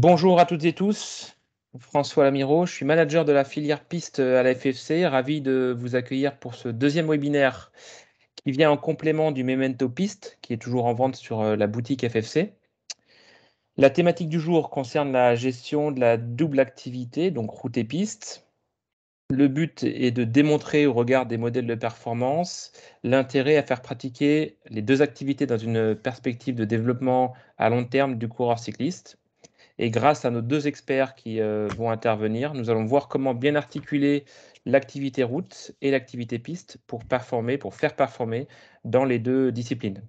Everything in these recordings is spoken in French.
Bonjour à toutes et tous, François Lamiraud, je suis manager de la filière piste à la FFC, ravi de vous accueillir pour ce deuxième webinaire qui vient en complément du Memento Piste, qui est toujours en vente sur la boutique FFC. La thématique du jour concerne la gestion de la double activité, donc route et piste. Le but est de démontrer au regard des modèles de performance l'intérêt à faire pratiquer les deux activités dans une perspective de développement à long terme du coureur cycliste. Et grâce à nos deux experts qui vont intervenir, nous allons voir comment bien articuler l'activité route et l'activité piste pour faire performer dans les deux disciplines.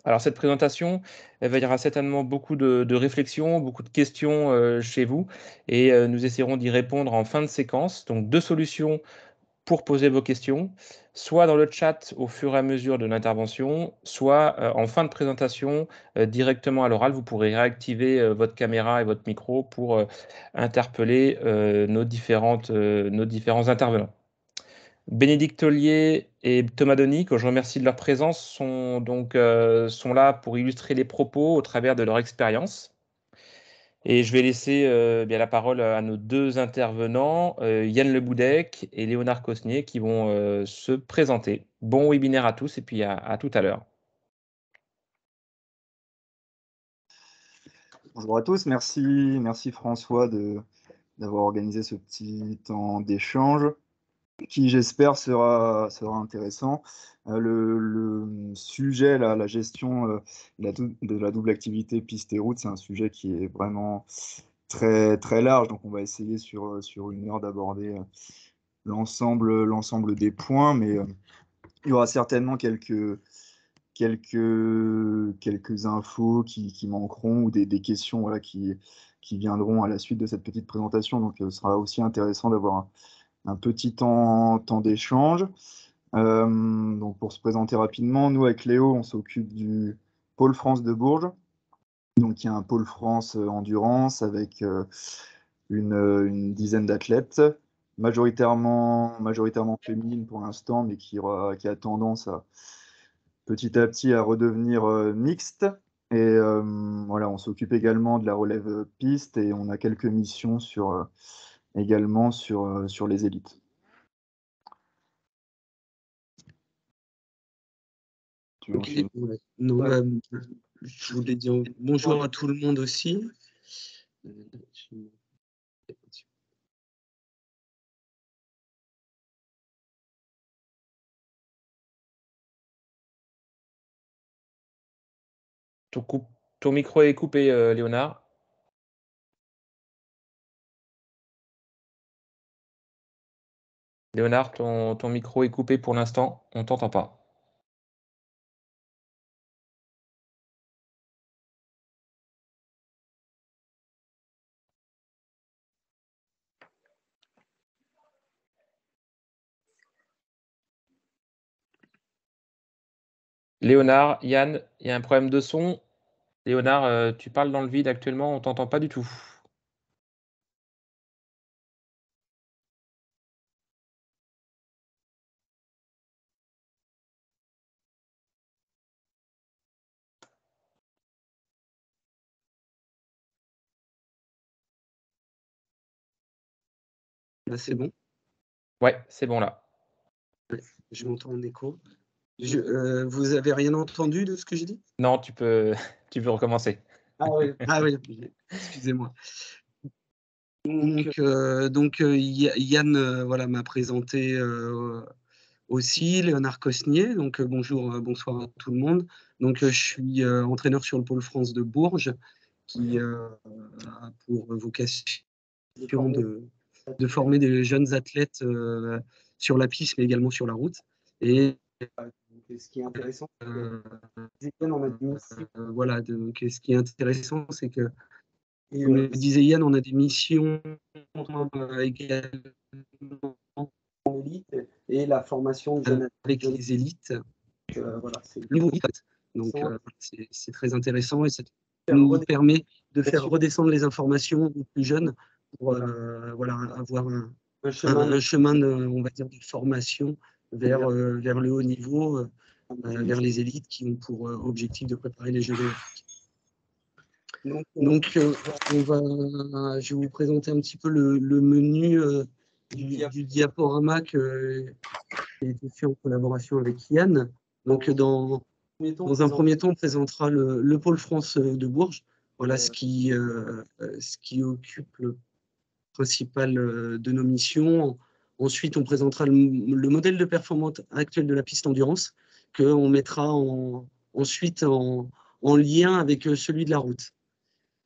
Alors cette présentation éveillera certainement beaucoup de réflexions, beaucoup de questions chez vous, et nous essaierons d'y répondre en fin de séquence. Donc deux solutions pour poser vos questions, soit dans le chat au fur et à mesure de l'intervention, soit en fin de présentation directement à l'oral. Vous pourrez réactiver votre caméra et votre micro pour interpeller nos différents intervenants. Bénédicte Ollier et Thomas Denis, que je remercie de leur présence, sont là pour illustrer les propos au travers de leur expérience. Et je vais laisser bien la parole à nos deux intervenants, Yann Le Boudec et Léonard Cosnier, qui vont se présenter. Bon webinaire à tous et puis à tout à l'heure. Bonjour à tous, merci François d'avoir organisé ce petit temps d'échange qui, j'espère, sera intéressant. Le sujet, la gestion de la double activité piste et route, c'est un sujet qui est vraiment très, très large. Donc, on va essayer sur une heure d'aborder l'ensemble des points, mais il y aura certainement quelques infos qui manqueront ou des questions voilà, qui viendront à la suite de cette petite présentation. Donc, ce sera aussi intéressant d'avoir un petit temps d'échange. Donc, pour se présenter rapidement, nous, avec Léo, on s'occupe du pôle France de Bourges. Donc, il y a un pôle France endurance avec une dizaine d'athlètes, majoritairement féminines pour l'instant, mais qui a tendance à petit à redevenir mixte. Et voilà, on s'occupe également de la relève piste et on a quelques missions également sur les élites. Okay. Non, je voulais dire bonjour à tout le monde aussi. Ton micro est coupé, Léonard. Léonard, ton micro est coupé pour l'instant, on ne t'entend pas. Léonard, Yann, il y a un problème de son. Léonard, tu parles dans le vide actuellement, on ne t'entend pas du tout. Là, c'est bon? Ouais, c'est bon là. Ouais, je m'entends en écho. Vous avez rien entendu de ce que j'ai dit? Non, tu peux recommencer. Ah oui, excusez-moi. Donc, Yann voilà, m'a présenté aussi, Léonard Cosnier. Donc, bonsoir à tout le monde. Donc, je suis entraîneur sur le pôle France de Bourges, qui a pour vocation de former des jeunes athlètes sur la piste, mais également sur la route. Et ce qui est intéressant, voilà, donc, ce qui est intéressant, c'est que, comme le disait Yann, on a des missions également en élite et la formation de jeunes avec les élites. Voilà, c'est le niveau élite. Donc, c'est très intéressant et ça nous permet de faire redescendre les informations aux plus jeunes pour voilà, avoir un chemin on va dire, de formation vers le haut niveau, vers les élites qui ont pour objectif de préparer les Jeux olympiques. Donc, je vais vous présenter un petit peu le menu du diaporama qui a été fait en collaboration avec Yann. Donc, dans un premier temps, on présentera le pôle France de Bourges. Voilà ce qui occupe le principal de nos missions. Ensuite, on présentera le modèle de performance actuel de la piste endurance qu'on mettra ensuite en lien avec celui de la route.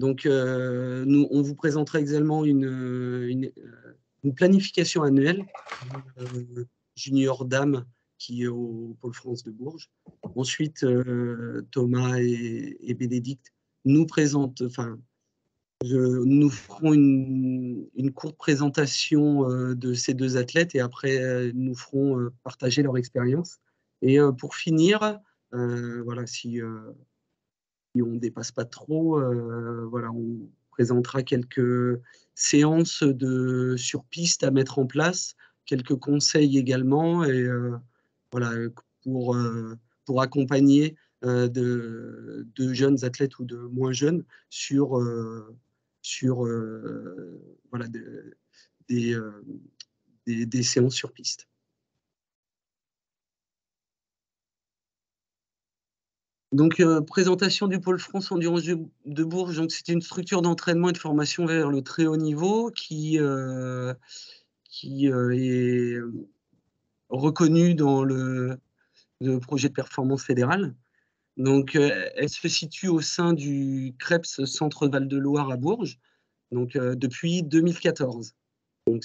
Donc, on vous présentera également une planification annuelle junior dame qui est au Pôle France de Bourges. Ensuite, Thomas et Bénédicte nous présentent, nous ferons une courte présentation de ces deux athlètes et après, nous ferons partager leur expérience. Et pour finir, voilà, si on ne dépasse pas trop, voilà, on présentera quelques séances sur piste à mettre en place, quelques conseils également, et voilà, pour accompagner de jeunes athlètes ou de moins jeunes sur voilà, des séances sur piste. Donc, présentation du Pôle France Endurance de Bourges. Donc, c'est une structure d'entraînement et de formation vers le très haut niveau qui est reconnue dans le projet de performance fédéral. Donc, elle se situe au sein du CREPS Centre Val-de-Loire à Bourges, donc, depuis 2014. Donc,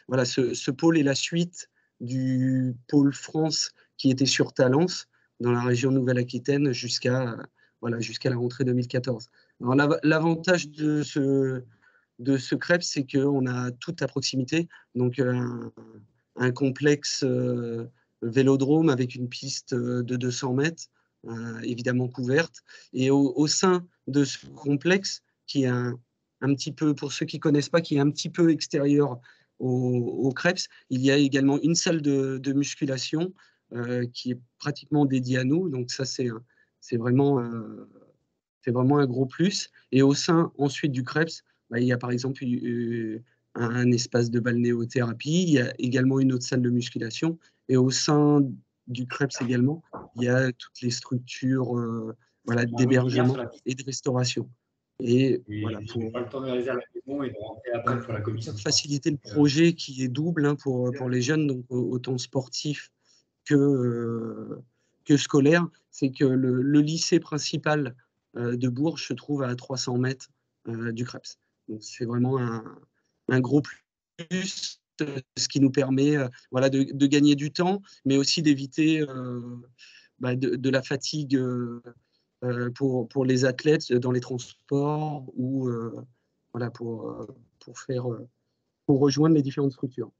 voilà, ce pôle est la suite du Pôle France qui était sur Talence, dans la région Nouvelle-Aquitaine, jusqu'à la rentrée 2014. Alors, l'avantage de ce CREPS, c'est qu'on a tout à proximité, donc un complexe vélodrome avec une piste de 200 mètres, évidemment couverte. Et au sein de ce complexe, qui est un petit peu, pour ceux qui ne connaissent pas, qui est un petit peu extérieur au CREPS, il y a également une salle de musculation qui est pratiquement dédiée à nous. Donc ça, c'est vraiment un gros plus. Et au sein ensuite du CREPS, il y a par exemple un espace de balnéothérapie, il y a également une autre salle de musculation. Et au sein du CREPS également, il y a toutes les structures voilà, d'hébergement et de restauration. Et voilà, pour faciliter le projet qui est double pour les jeunes, donc autant sportifs que scolaire, c'est que le lycée principal de Bourges se trouve à 300 mètres du CREPS. Donc c'est vraiment un gros plus, ce qui nous permet voilà, de gagner du temps, mais aussi d'éviter de la fatigue pour les athlètes dans les transports ou voilà, pour rejoindre les différentes structures.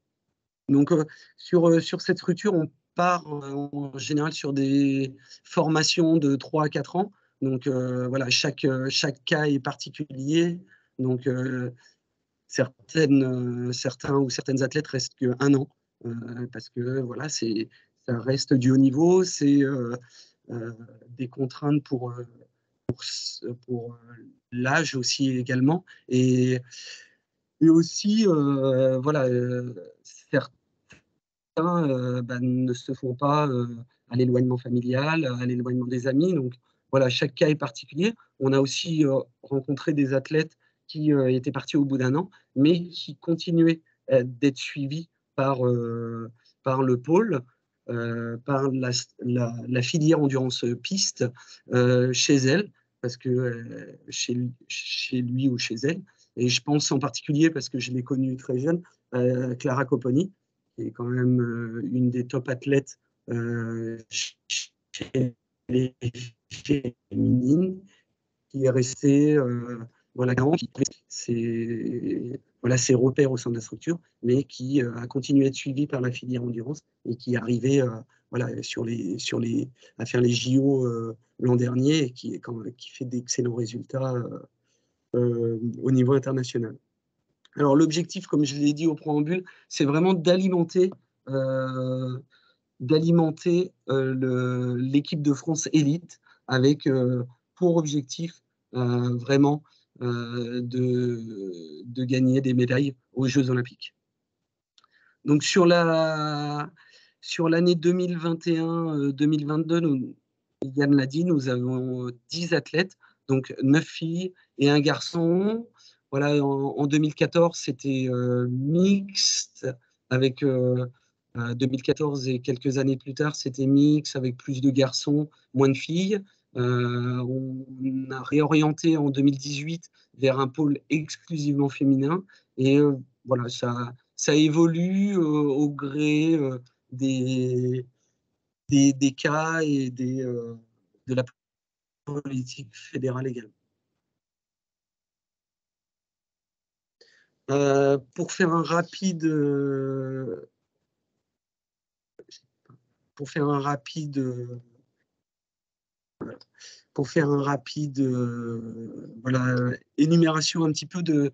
Donc, sur cette structure, on part en général sur des formations de 3 à 4 ans. Donc, voilà, chaque cas est particulier. Donc, certains ou certaines athlètes restent qu'un an parce que voilà, ça reste du haut niveau. C'est des contraintes pour l'âge aussi également. Et aussi, voilà, certains ne se font pas à l'éloignement familial, à l'éloignement des amis. Donc voilà, chaque cas est particulier. On a aussi rencontré des athlètes qui étaient partis au bout d'un an, mais qui continuaient d'être suivis par le pôle, par la filière endurance piste chez elle, parce que chez lui ou chez elle. Et je pense en particulier, parce que je l'ai connue très jeune, Clara Copponi, qui est quand même une des top athlètes chez les féminines, qui est restée voilà, ses repères au sein de la structure, mais qui a continué à être suivi par la filière endurance et qui est arrivé voilà, à faire les JO l'an dernier et qui fait d'excellents résultats au niveau international. Alors l'objectif, comme je l'ai dit au préambule, c'est vraiment d'alimenter l'équipe de France élite avec pour objectif vraiment de gagner des médailles aux Jeux Olympiques. Donc sur l'année 2021-2022, Yann l'a dit, nous avons 10 athlètes, donc 9 filles et un garçon. Voilà, en 2014, c'était mixte, avec 2014 et quelques années plus tard, c'était mixte avec plus de garçons, moins de filles. On a réorienté en 2018 vers un pôle exclusivement féminin et voilà, ça évolue au gré des cas et de la politique fédérale également. Pour faire un rapide, voilà, énumération un petit peu de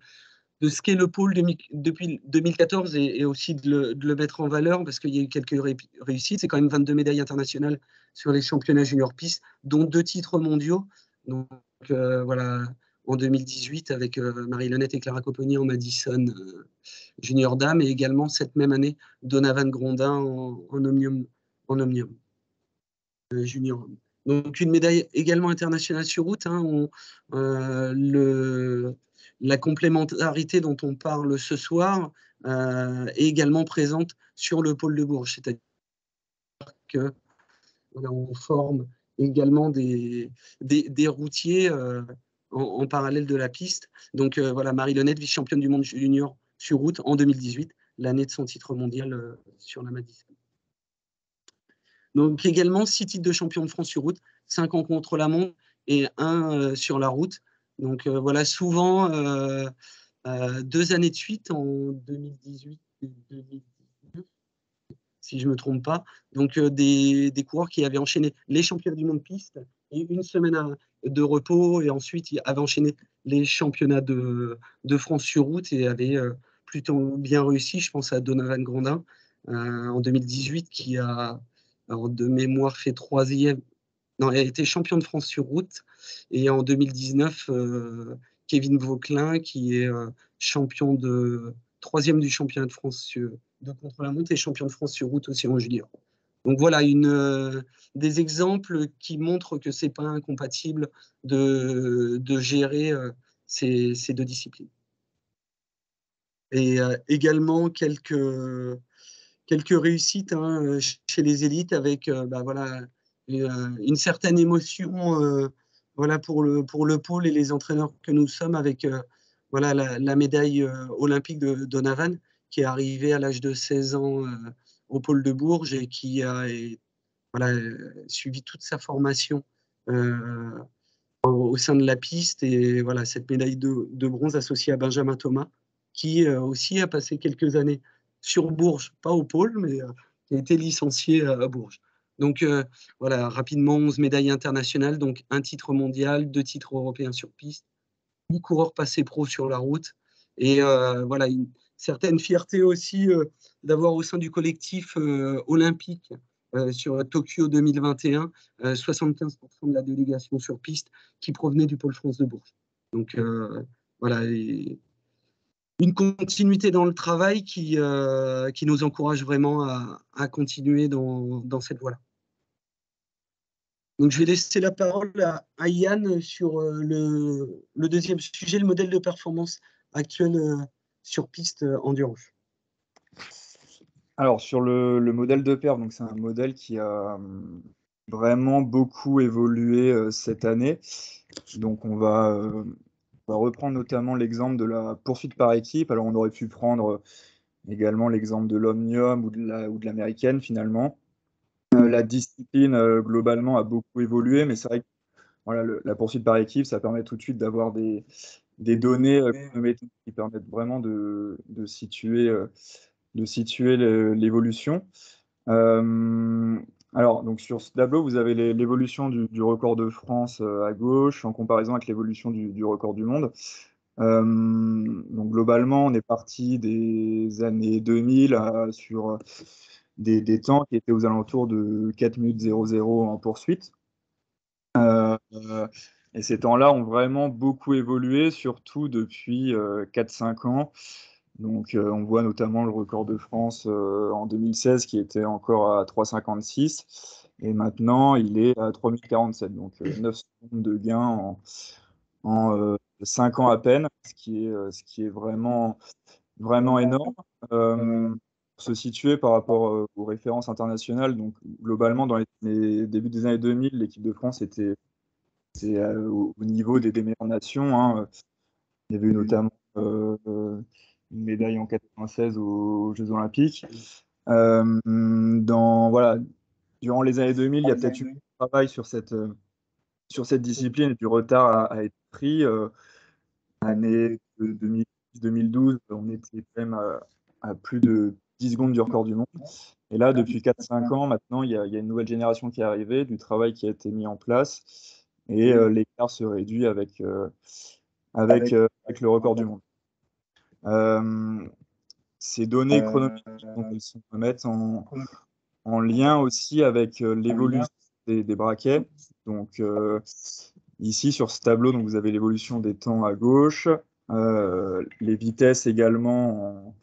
ce qu'est le pôle depuis 2014 et aussi de le mettre en valeur parce qu'il y a eu quelques réussites. C'est quand même 22 médailles internationales sur les championnats junior piste, dont 2 titres mondiaux. Donc voilà, en 2018 avec Marie-Lenette et Clara Copponi en Madison junior dame et également cette même année Donovan Grondin en omnium junior. Donc une médaille également internationale sur route. Hein, la complémentarité dont on parle ce soir est également présente sur le pôle de Bourges. C'est-à-dire qu'on forme également des routiers en parallèle de la piste. Donc voilà, Marie-Lenette, vice-championne du monde junior sur route en 2018, l'année de son titre mondial sur la Madison. Donc également 6 titres de champion de France sur route, 5 en contre-la-montre et 1 sur la route. Donc voilà, souvent 2 années de suite en 2018 et 2019, si je ne me trompe pas. Donc des coureurs qui avaient enchaîné les championnats du monde piste et une semaine de repos et ensuite ils avaient enchaîné les championnats de France sur route et avaient plutôt bien réussi. Je pense à Donovan Grondin en 2018 qui a, alors de mémoire, fait 3e. Non, elle a été champion de France sur route. Et en 2019, Kevin Vauquelin, qui est champion de 3e du championnat de France de contre-la-montre et champion de France sur route aussi en junior. Donc voilà, des exemples qui montrent que ce n'est pas incompatible de gérer ces 2 disciplines. Et également quelques réussites chez les élites avec voilà, une certaine émotion voilà, pour le pôle et les entraîneurs que nous sommes avec voilà, la médaille olympique de Donovan qui est arrivé à l'âge de 16 ans au pôle de Bourges et qui a voilà, suivi toute sa formation au sein de la piste. Et voilà, cette médaille de bronze associée à Benjamin Thomas qui aussi a passé quelques années sur Bourges, pas au pôle, mais qui a été licencié à Bourges. Donc voilà, rapidement, 11 médailles internationales, donc 1 titre mondial, 2 titres européens sur piste, 8 coureurs passés pro sur la route. Et voilà, une certaine fierté aussi d'avoir au sein du collectif olympique sur Tokyo 2021, 75% de la délégation sur piste qui provenait du pôle France de Bourges. Donc voilà, une continuité dans le travail qui nous encourage vraiment à continuer dans cette voie-là. Donc, je vais laisser la parole à Yann sur le deuxième sujet, le modèle de performance actuel sur piste endurance. Alors, sur le modèle de perf, donc c'est un modèle qui a vraiment beaucoup évolué cette année. Donc, on va reprendre notamment l'exemple de la poursuite par équipe. Alors, on aurait pu prendre également l'exemple de l'omnium ou de l'américaine finalement. La discipline globalement a beaucoup évolué, mais c'est vrai que voilà, la poursuite par équipe, ça permet tout de suite d'avoir des données chronométriques qui permettent vraiment de situer l'évolution. Alors, donc sur ce tableau, vous avez l'évolution du record de France à gauche en comparaison avec l'évolution du record du monde. Donc globalement, on est parti des années 2000 sur des temps qui étaient aux alentours de 4 minutes 00 en poursuite. Et ces temps-là ont vraiment beaucoup évolué, surtout depuis 4-5 ans. Donc, on voit notamment le record de France en 2016 qui était encore à 3,56 et maintenant il est à 3,047. Donc, 9 secondes de gain en 5 ans à peine, ce qui est vraiment, vraiment énorme. Pour se situer par rapport aux références internationales, donc globalement, dans les débuts des années 2000, l'équipe de France était au niveau des meilleures nations, hein. Il y avait eu notamment une médaille en 96 aux Jeux Olympiques. Voilà, durant les années 2000, il y a peut-être eu un travail sur cette discipline et du retard à être pris. Année 2010-2012, on était quand même à plus de 10 secondes du record du monde. Et là, depuis 4-5 ans, maintenant, il y a une nouvelle génération qui est arrivée, du travail qui a été mis en place, et l'écart se réduit avec le record du monde. Ces données chronométriques, donc, elles sont à mettre en lien aussi avec l'évolution des braquets. Donc, ici, sur ce tableau, donc, vous avez l'évolution des temps à gauche, les vitesses également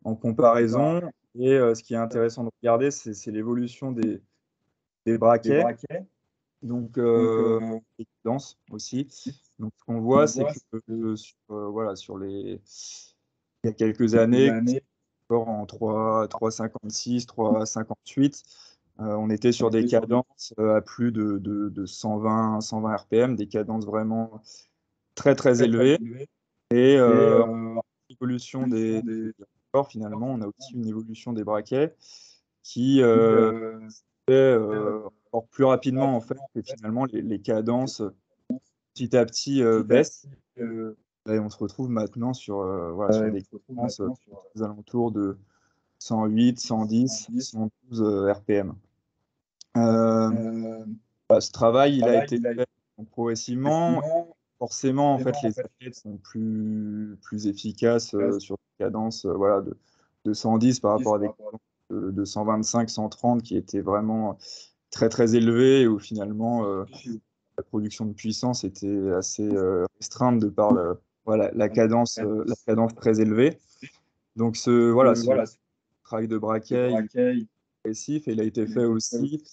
en comparaison. Et ce qui est intéressant de regarder, c'est l'évolution des braquets, donc les cadences aussi. Donc, ce qu'on voit, c'est que il y a quelques années, encore en 3,56, 3,58, on était sur des cadences à plus de 120 RPM, des cadences vraiment très très élevées. Et l'évolution des corps, finalement, on a aussi une évolution des braquets qui fait encore plus rapidement en fait que finalement les cadences petit à petit baissent. Et on se retrouve maintenant sur des cadences aux alentours de 108, 110, 112 RPM. Ce travail, il a été fait progressivement. Forcément, en fait, les athlètes sont plus efficaces sur des cadences de 110 par rapport à des cadences de 125, 130 qui étaient vraiment très très élevées et où finalement la production de puissance était assez restreinte de par la cadence très élevée. Donc ce travail de braquet, il est progressif et il a été fait aussi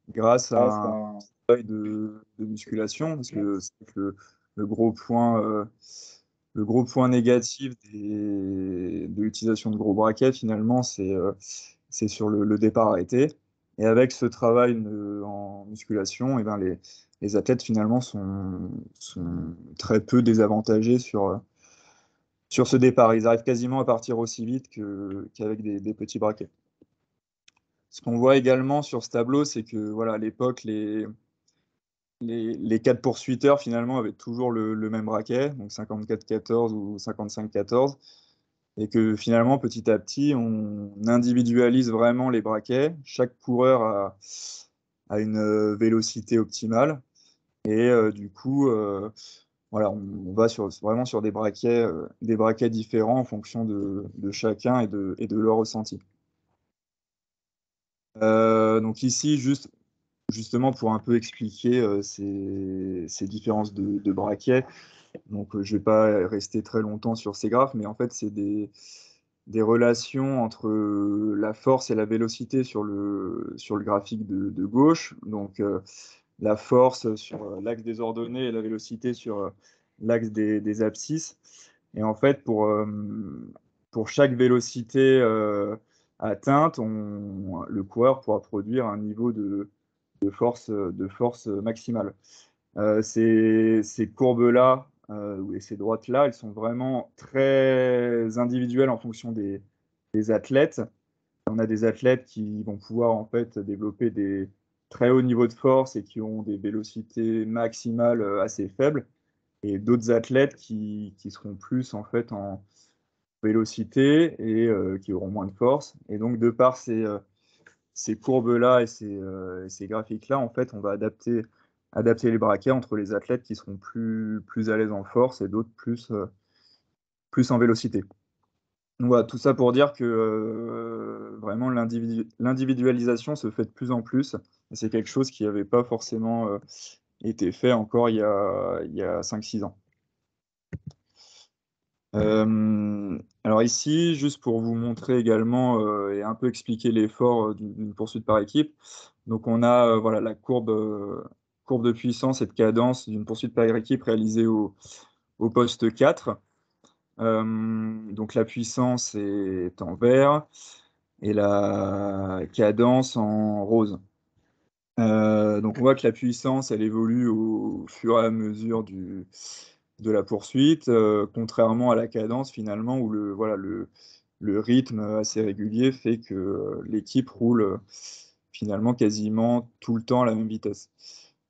grâce à un travail de musculation, parce que c'est que le gros point négatif de l'utilisation de gros braquets, finalement, c'est sur le départ arrêté. Et avec ce travail en musculation, et ben les athlètes, finalement, sont très peu désavantagés sur ce départ. Ils arrivent quasiment à partir aussi vite qu'avec des petits braquets. Ce qu'on voit également sur ce tableau, c'est que à l'époque, les 4 poursuiteurs, finalement, avaient toujours le même braquet, donc 54-14 ou 55-14, et que finalement, petit à petit, on individualise vraiment les braquets. Chaque coureur a une vélocité optimale, et du coup, on va vraiment sur des braquets différents en fonction de chacun et de leur ressenti. Donc ici, justement pour un peu expliquer ces différences de braquets. Donc je ne vais pas rester très longtemps sur ces graphes, mais en fait c'est des relations entre la force et la vélocité sur le graphique de gauche. Donc la force sur l'axe des ordonnées et la vélocité sur l'axe des abscisses. Et en fait, pour chaque vélocité atteinte, le coureur pourra produire un niveau de force maximale. Ces courbes-là et ces droites-là, elles sont vraiment très individuelles en fonction des athlètes. On a des athlètes qui vont pouvoir en fait développer des très hauts niveaux de force et qui ont des vélocités maximales assez faibles, et d'autres athlètes qui seront plus en fait en vélocité et qui auront moins de force. Et donc de par ces courbes-là et ces graphiques-là, en fait, on va adapter les braquets entre les athlètes qui seront plus à l'aise en force et d'autres plus en vélocité. Donc voilà, tout ça pour dire que vraiment l'individualisation se fait de plus en plus. Et c'est quelque chose qui n'avait pas forcément été fait encore il y a 5-6 ans. Alors ici, juste pour vous montrer également et un peu expliquer l'effort d'une poursuite par équipe. Donc on a voilà, la courbe de puissance et de cadence d'une poursuite par équipe réalisée au poste 4. Donc la puissance est en vert et la cadence en rose. Donc on voit que la puissance, elle évolue au fur et à mesure de la poursuite, contrairement à la cadence finalement où le rythme assez régulier fait que l'équipe roule finalement quasiment tout le temps à la même vitesse.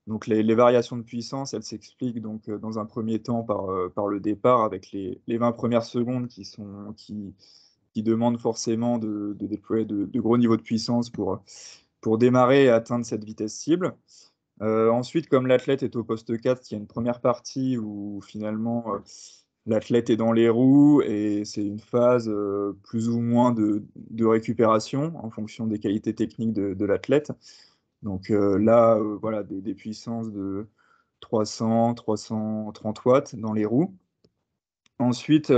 Donc les variations de puissance, elles s'expliquent donc dans un premier temps par le départ avec les 20 premières secondes qui demandent forcément de déployer de gros niveaux de puissance pour démarrer et atteindre cette vitesse cible. Ensuite, comme l'athlète est au poste 4, il y a une première partie où finalement l'athlète est dans les roues et c'est une phase plus ou moins de récupération en fonction des qualités techniques de l'athlète. Donc là, voilà, des puissances de 300, 330 watts dans les roues. Ensuite,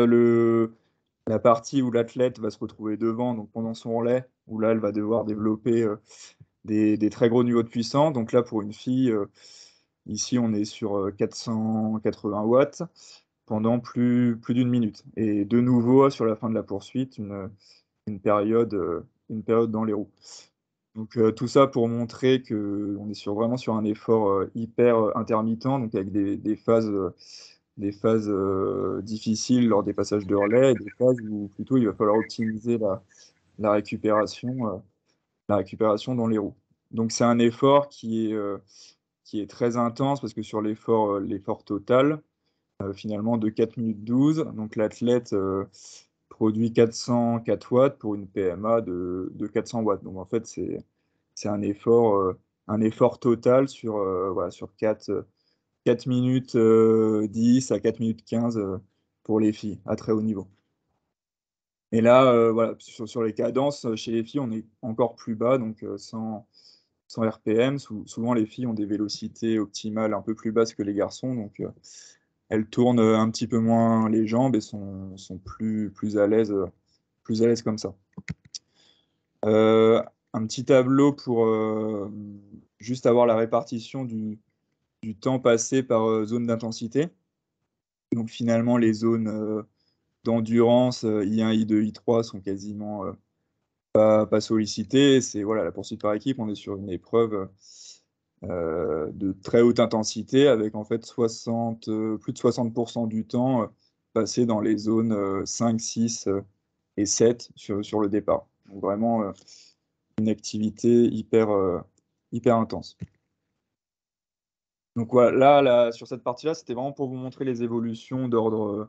la partie où l'athlète va se retrouver devant, donc pendant son relais, où là, elle va devoir développer des très gros niveaux de puissance. Donc là, pour une fille, ici, on est sur 480 watts pendant plus d'une minute. Et de nouveau, sur la fin de la poursuite, une période dans les roues. Donc tout ça pour montrer qu'on est vraiment sur un effort hyper intermittent, donc avec des phases difficiles lors des passages de relais, et des phases où plutôt il va falloir optimiser la récupération dans les roues. Donc c'est un effort qui est très intense parce que sur l'effort total, finalement de 4 minutes 12, donc l'athlète produit 404 watts pour une PMA de 400 watts. Donc en fait c'est un effort total voilà, sur 4 minutes 10 à 4 minutes 15 pour les filles à très haut niveau. Et là, voilà, sur les cadences, chez les filles, on est encore plus bas, donc 100 RPM. Souvent, les filles ont des vélocités optimales un peu plus basses que les garçons, donc elles tournent un petit peu moins les jambes et sont plus à l'aise comme ça. Un petit tableau pour juste avoir la répartition du temps passé par zone d'intensité. Donc finalement, les zones d'endurance I1, I2, I3 sont quasiment pas sollicitées. C'est voilà, la poursuite par équipe, on est sur une épreuve de très haute intensité avec en fait plus de 60% du temps passé dans les zones 5, 6 et 7 sur le départ. Donc vraiment une activité hyper intense. Donc voilà, là, sur cette partie-là, c'était vraiment pour vous montrer les évolutions d'ordre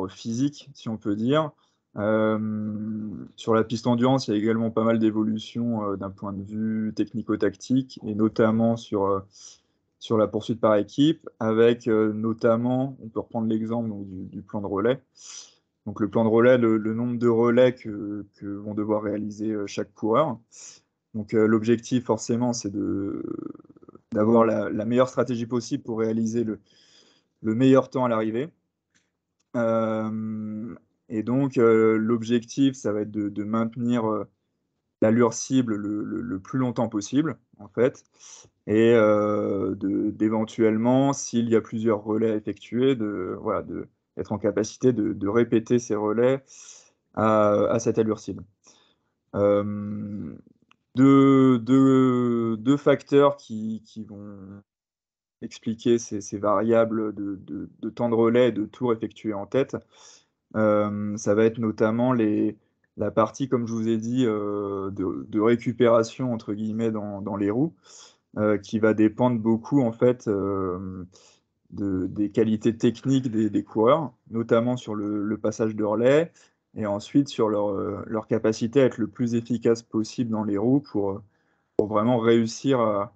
physique, si on peut dire. Sur la piste endurance, il y a également pas mal d'évolutions d'un point de vue technico-tactique, et notamment sur la poursuite par équipe, avec notamment, on peut reprendre l'exemple du plan de relais. Donc le plan de relais, le nombre de relais que vont devoir réaliser chaque coureur. Donc l'objectif, forcément, c'est d'avoir la meilleure stratégie possible pour réaliser le meilleur temps à l'arrivée. Et donc l'objectif, ça va être de maintenir l'allure cible le plus longtemps possible, en fait, et d'éventuellement, s'il y a plusieurs relais à effectuer, voilà, d'être en capacité de répéter ces relais à cette allure cible. Deux facteurs qui vont expliquer ces variables de temps de relais et de tours effectués en tête. Ça va être notamment la partie, comme je vous ai dit, de récupération entre guillemets dans les roues, qui va dépendre beaucoup en fait des qualités techniques des coureurs, notamment sur le passage de relais, et ensuite sur leur capacité à être le plus efficace possible dans les roues pour vraiment réussir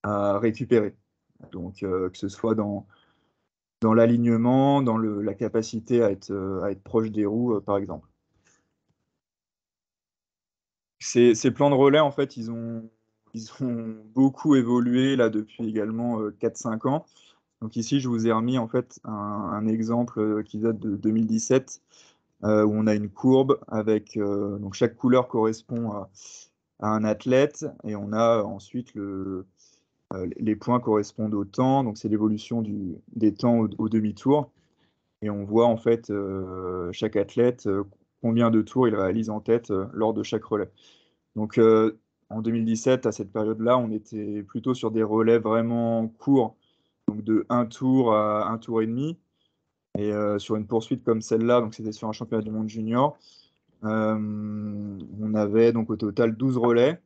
à récupérer. Donc que ce soit dans l'alignement, dans la capacité à être proche des roues, par exemple. Ces plans de relais, en fait, ils ont ils ont beaucoup évolué là depuis également 4-5 ans. Donc ici, je vous ai remis en fait un exemple qui date de 2017, où on a une courbe avec donc chaque couleur correspond à un athlète, et on a ensuite les points correspondent au temps, donc c'est l'évolution des temps au demi-tour. Et on voit en fait chaque athlète, combien de tours il réalise en tête lors de chaque relais. Donc en 2017, à cette période-là, on était plutôt sur des relais vraiment courts, donc de 1 tour à 1 tour et demi. Et sur une poursuite comme celle-là, donc c'était sur un championnat du monde junior, on avait donc au total 12 relais.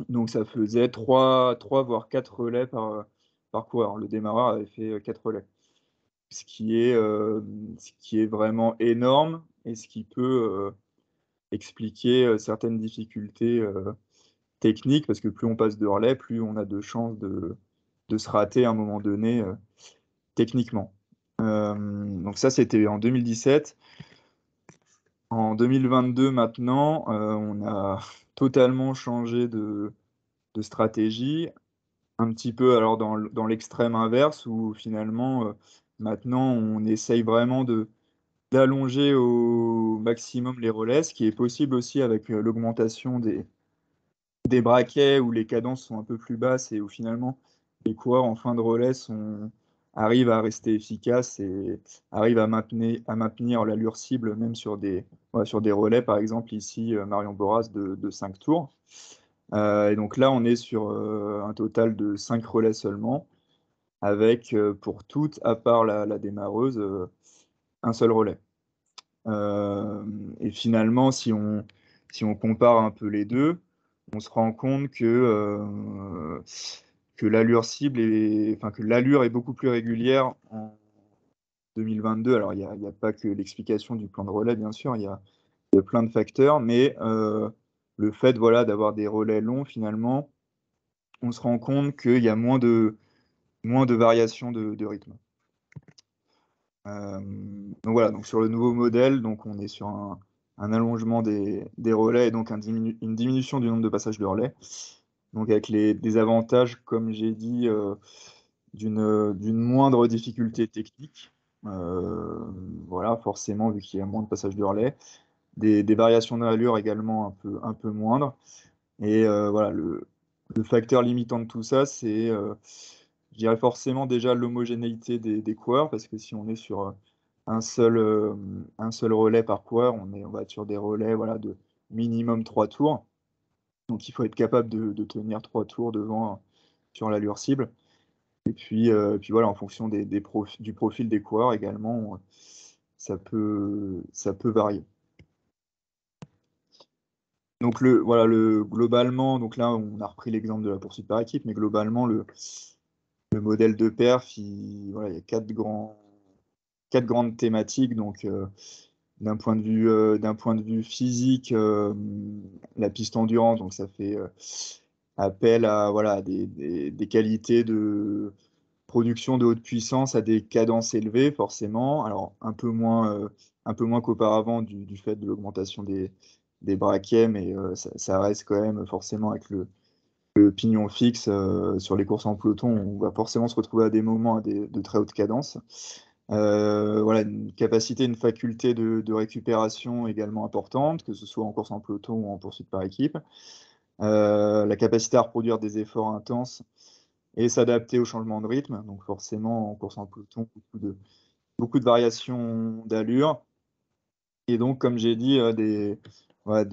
Donc ça faisait 3 voire 4 relais par coureur. Le démarreur avait fait 4 relais. Ce qui est vraiment énorme, et ce qui peut expliquer certaines difficultés techniques, parce que plus on passe de relais, plus on a de chances de se rater à un moment donné techniquement. Donc ça, c'était en 2017. En 2022, maintenant, on a totalement changé de stratégie, un petit peu alors dans l'extrême inverse, où finalement, maintenant, on essaye vraiment d'allonger au maximum les relais, ce qui est possible aussi avec l'augmentation des braquets, où les cadences sont un peu plus basses et où finalement les coureurs en fin de relais arrivent à rester efficaces et arrivent à maintenir l'allure cible même sur des relais, par exemple ici Marion Boras de 5 tours. Et donc là on est sur un total de 5 relais seulement, avec pour toutes, à part la démarreuse, un seul relais. Et finalement, si on compare un peu les deux, on se rend compte que l'allure cible que l'allure est beaucoup plus régulière en 2022. Alors, il y a pas que l'explication du plan de relais, bien sûr, il y a plein de facteurs, mais le fait, voilà, d'avoir des relais longs, finalement, on se rend compte qu'il y a moins de variations de rythme. Donc voilà, donc sur le nouveau modèle, donc on est sur un allongement des relais, et donc une diminution du nombre de passages de relais. Donc avec des avantages, comme j'ai dit, d'une moindre difficulté technique. Voilà, forcément, vu qu'il y a moins de passages de relais. Des variations d'allure également un peu moindres. Et voilà, le facteur limitant de tout ça, c'est, je dirais forcément déjà l'homogénéité des coureurs, parce que si on est sur un seul relais par coureur, on va être sur des relais, voilà, de minimum 3 tours. Donc il faut être capable de tenir 3 tours devant sur l'allure cible. Et puis voilà, en fonction du profil des coureurs également, ça peut varier. Donc voilà, globalement, donc là on a repris l'exemple de la poursuite par équipe, mais globalement le modèle de perf, voilà, il y a quatre grandes thématiques. Donc d'un point de vue physique, la piste endurance, donc ça fait appel à voilà, des qualités de production de haute puissance à des cadences élevées, forcément. Alors un peu moins qu'auparavant, du fait de l'augmentation des braquets, mais ça reste quand même forcément avec le pignon fixe sur les courses en peloton. On va forcément se retrouver à des moments de très haute cadence. Voilà, une capacité, une faculté de récupération également importante, que ce soit en course en peloton ou en poursuite par équipe. La capacité à reproduire des efforts intenses et s'adapter au changement de rythme. Donc forcément, en course en peloton, beaucoup de variations d'allure. Et donc, comme j'ai dit, voilà,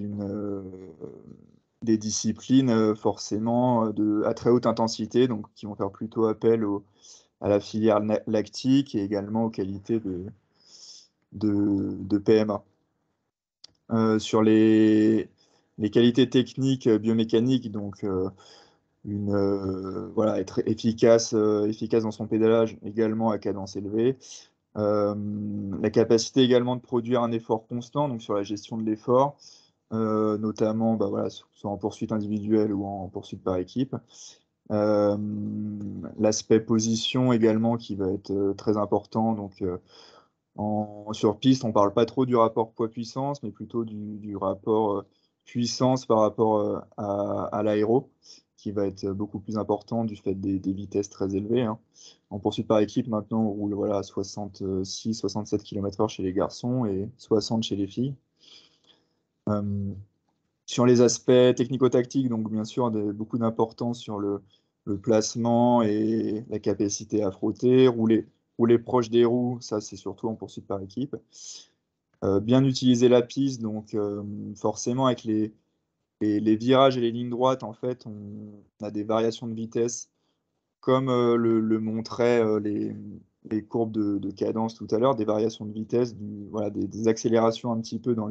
des disciplines forcément à très haute intensité, donc qui vont faire plutôt appel à la filière lactique et également aux qualités de PMA. Sur les qualités techniques biomécaniques, donc voilà, être efficace dans son pédalage, également à cadence élevée. La capacité également de produire un effort constant, donc sur la gestion de l'effort, notamment bah, voilà, soit en poursuite individuelle ou en poursuite par équipe. L'aspect position également qui va être très important. Donc sur piste, on ne parle pas trop du rapport poids-puissance, mais plutôt du rapport puissance par rapport à l'aéro, qui va être beaucoup plus important du fait des vitesses très élevées, hein. En poursuite par équipe, maintenant, on roule voilà, à 66-67 km/h chez les garçons et 60 chez les filles. Sur les aspects technico-tactiques, donc bien sûr, beaucoup d'importance sur le placement et la capacité à frotter, rouler proche des roues, ça c'est surtout en poursuite par équipe. Bien utiliser la piste, donc forcément avec les virages et les lignes droites, en fait, on a des variations de vitesse, comme le montraient les courbes de cadence tout à l'heure, des variations de vitesse, voilà, des accélérations un petit peu dans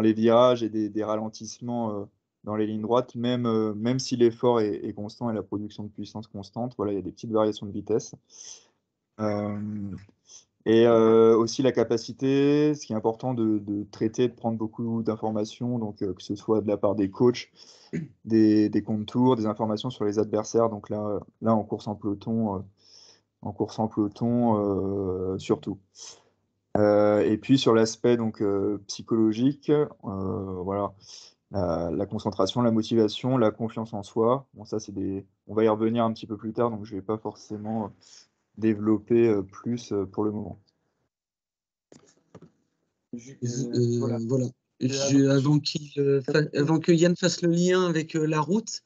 les virages et des ralentissements dans les lignes droites, même si l'effort est constant et la production de puissance constante, voilà, il y a des petites variations de vitesse. Et aussi la capacité, ce qui est important de traiter, de prendre beaucoup d'informations, donc que ce soit de la part des coachs, des contours, des informations sur les adversaires, donc là en course en peloton, surtout. Et puis sur l'aspect donc psychologique, voilà, la concentration, la motivation, la confiance en soi. Bon, ça on va y revenir un petit peu plus tard, donc je vais pas forcément développer plus pour le moment. Voilà. Avant que Yann fasse le lien avec la route,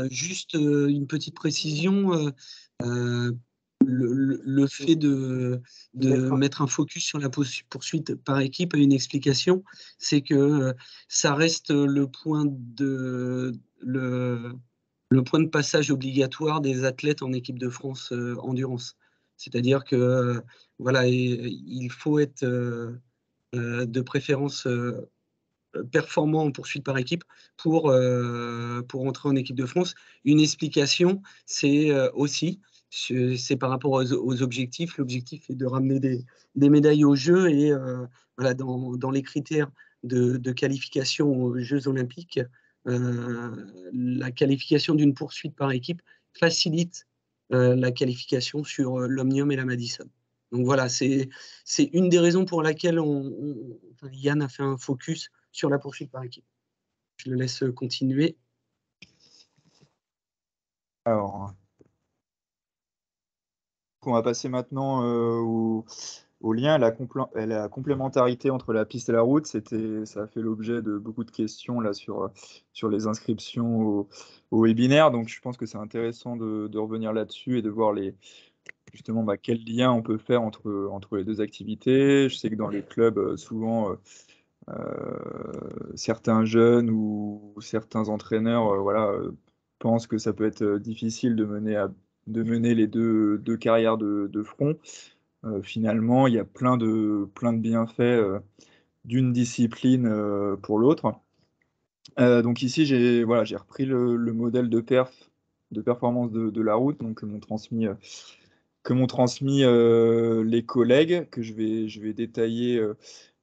juste une petite précision. Le fait de mettre un focus sur la poursuite par équipe a une explication, c'est que ça reste le point de passage obligatoire des athlètes en équipe de France endurance. C'est-à-dire que voilà, il faut être de préférence performant en poursuite par équipe pour entrer en équipe de France. Une explication, c'est aussi, c'est par rapport aux objectifs. L'objectif est de ramener des médailles aux Jeux et voilà, dans les critères de qualification aux Jeux olympiques, la qualification d'une poursuite par équipe facilite la qualification sur l'Omnium et la Madison. Donc voilà, c'est une des raisons pour laquelle Yann a fait un focus sur la poursuite par équipe. Je le laisse continuer. Alors, on va passer maintenant au lien, la complémentarité entre la piste et la route. Ça a fait l'objet de beaucoup de questions là, sur les inscriptions au webinaire. Donc, je pense que c'est intéressant de revenir là-dessus et de voir justement quel lien on peut faire entre les deux activités. Je sais que dans les clubs, souvent, certains jeunes ou certains entraîneurs voilà, pensent que ça peut être difficile de mener les deux carrières de front. Finalement, il y a plein de bienfaits d'une discipline pour l'autre. Donc ici, j'ai repris le modèle de performance de la route, donc que m'ont transmis les collègues, que je vais détailler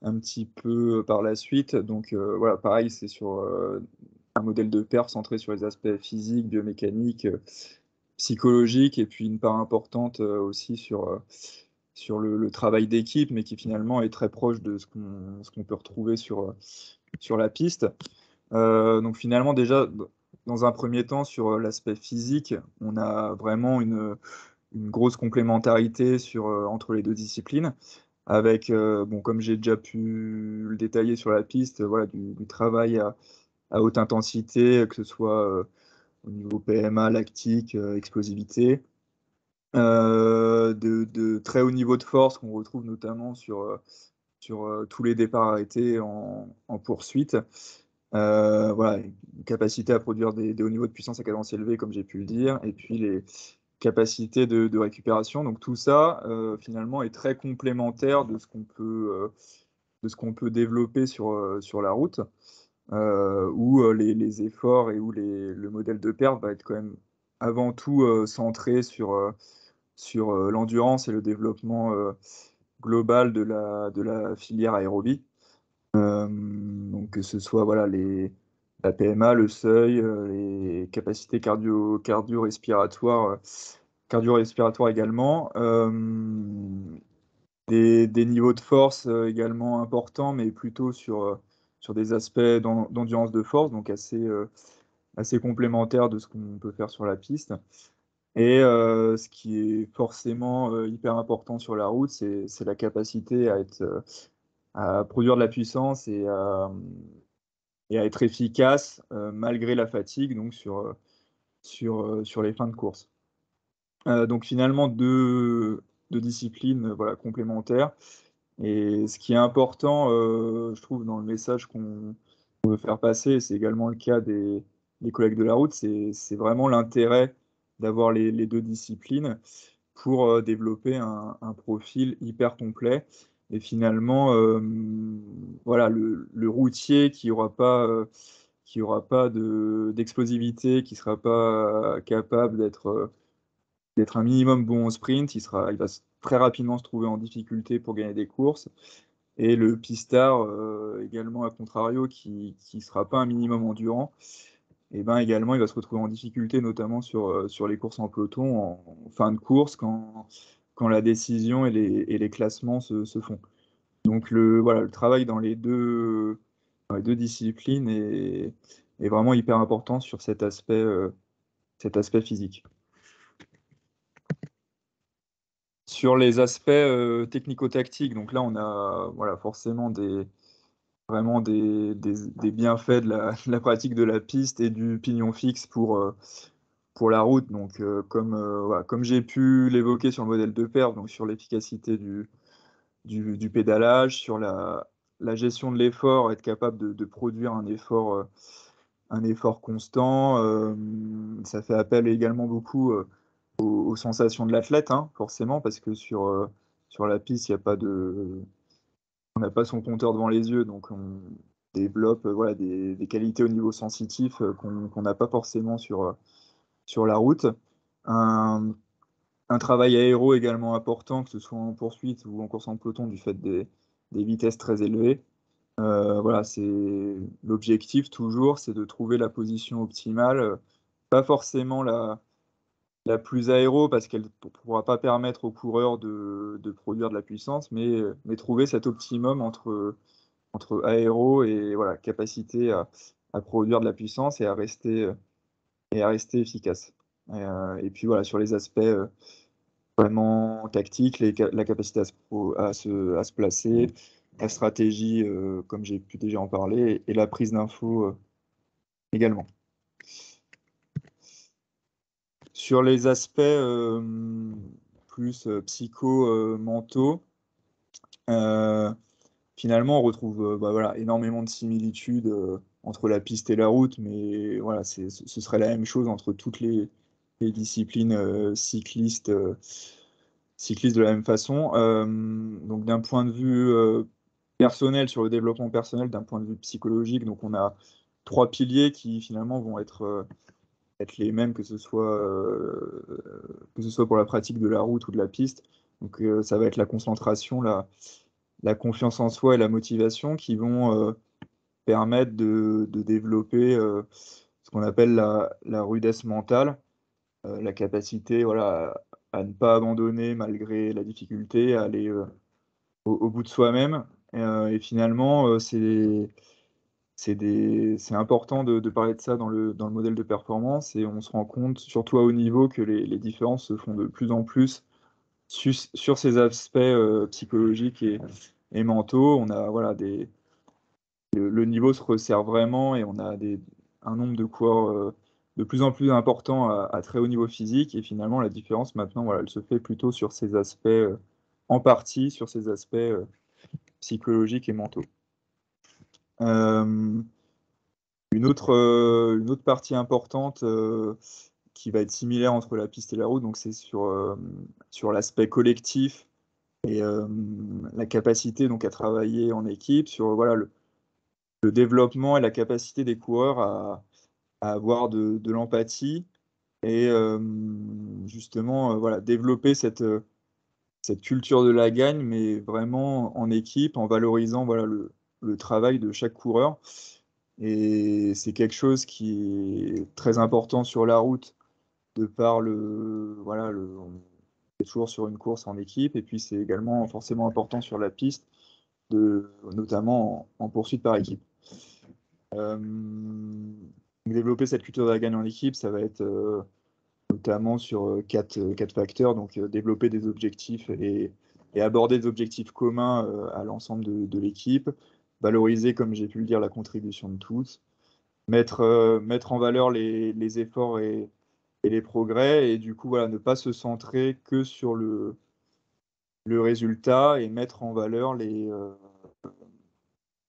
un petit peu par la suite. Donc voilà, pareil, c'est sur un modèle de perf centré sur les aspects physiques, biomécaniques, psychologiques, et puis une part importante aussi sur le travail d'équipe, mais qui finalement est très proche de ce qu'on peut retrouver sur la piste. Donc finalement, déjà, dans un premier temps, sur l'aspect physique, on a vraiment une grosse complémentarité entre les deux disciplines, avec, comme j'ai déjà pu le détailler sur la piste, voilà, du travail à haute intensité, que ce soit au niveau PMA, lactique, explosivité, de très haut niveau de force qu'on retrouve notamment sur tous les départs arrêtés en poursuite. Voilà, une capacité à produire des hauts niveaux de puissance à cadence élevée, comme j'ai pu le dire, et puis les capacités de récupération. Donc tout ça, finalement, est très complémentaire de ce qu'on peut développer sur la route, où les efforts et où le modèle de perte va être quand même avant tout centré sur l'endurance et le développement global de la filière aérobie. Donc que ce soit voilà, la PMA, le seuil, les capacités cardio-respiratoires également, des niveaux de force également importants, mais plutôt sur des aspects d'endurance de force, donc assez complémentaire de ce qu'on peut faire sur la piste. Et ce qui est forcément hyper important sur la route, c'est la capacité à produire de la puissance et à être efficace malgré la fatigue, donc sur les fins de course. Donc finalement, deux disciplines voilà, complémentaires. Et ce qui est important, je trouve, dans le message qu'on veut faire passer, et c'est également le cas des collègues de la route, c'est vraiment l'intérêt d'avoir les deux disciplines pour développer un profil hyper complet. Et finalement, voilà, le routier qui aura pas d'explosivité, qui sera pas capable d'être un minimum bon au sprint, il va très rapidement se trouver en difficulté pour gagner des courses. Et le pistard, également à contrario, qui sera pas un minimum endurant, et ben également il va se retrouver en difficulté, notamment sur les courses en peloton, en fin de course, quand la décision et les classements se font. Donc voilà, le travail dans les deux disciplines est vraiment hyper important sur cet aspect physique. Sur les aspects technico-tactiques, donc là on a voilà, forcément vraiment des bienfaits de la pratique de la piste et du pignon fixe pour la route. Donc voilà, comme j'ai pu l'évoquer sur le modèle de perf, donc sur l'efficacité du pédalage, sur la gestion de l'effort, être capable de produire un effort constant. Ça fait appel également beaucoup aux sensations de l'athlète, hein, forcément, parce que sur la piste, on n'a pas son compteur devant les yeux, donc on développe voilà, des qualités au niveau sensitif qu'on n'a pas forcément sur la route. Un travail aéro également important, que ce soit en poursuite ou en course en peloton, du fait des vitesses très élevées. Voilà, c'est l'objectif toujours, c'est de trouver la position optimale, pas forcément la plus aéro, parce qu'elle ne pourra pas permettre aux coureurs de produire de la puissance, mais trouver cet optimum entre aéro et voilà, capacité à produire de la puissance et à rester efficace. Et puis voilà, sur les aspects vraiment tactiques, la capacité à se placer, la stratégie, comme j'ai pu déjà en parler, et la prise d'infos également. Sur les aspects plus psycho-mentaux, finalement, on retrouve bah, voilà, énormément de similitudes entre la piste et la route, mais voilà, ce serait la même chose entre toutes les disciplines cyclistes de la même façon. Donc d'un point de vue personnel, sur le développement personnel, d'un point de vue psychologique, donc on a 3 piliers qui finalement vont être les mêmes, que ce soit pour la pratique de la route ou de la piste. Donc ça va être la concentration, la confiance en soi et la motivation qui vont permettre de développer ce qu'on appelle la rudesse mentale, la capacité voilà, à ne pas abandonner malgré la difficulté, à aller au bout de soi-même. Et finalement, c'est important de parler de ça dans le modèle de performance, et on se rend compte, surtout à haut niveau, que les différences se font de plus en plus sur ces aspects psychologiques et mentaux. On a voilà, le niveau se resserre vraiment, et on a un nombre de coureurs de plus en plus important à très haut niveau physique, et finalement la différence maintenant, voilà, elle se fait plutôt sur ces aspects, en partie sur ces aspects psychologiques et mentaux. Une autre partie importante qui va être similaire entre la piste et la route, donc c'est sur l'aspect collectif et la capacité donc à travailler en équipe, sur voilà, le développement et la capacité des coureurs à avoir de l'empathie et justement voilà, développer cette culture de la gagne, mais vraiment en équipe, en valorisant voilà, le travail de chaque coureur. Et c'est quelque chose qui est très important sur la route, de par voilà, on est toujours sur une course en équipe, et puis c'est également forcément important sur la piste, notamment en poursuite par équipe. développer cette culture de la gagne en équipe, ça va être notamment sur quatre facteurs. Donc, développer des objectifs et aborder des objectifs communs à l'ensemble de l'équipe. Valoriser, comme j'ai pu le dire, la contribution de tous. Mettre en valeur les efforts et les progrès. Et du coup, voilà, ne pas se centrer que sur le résultat et mettre en valeur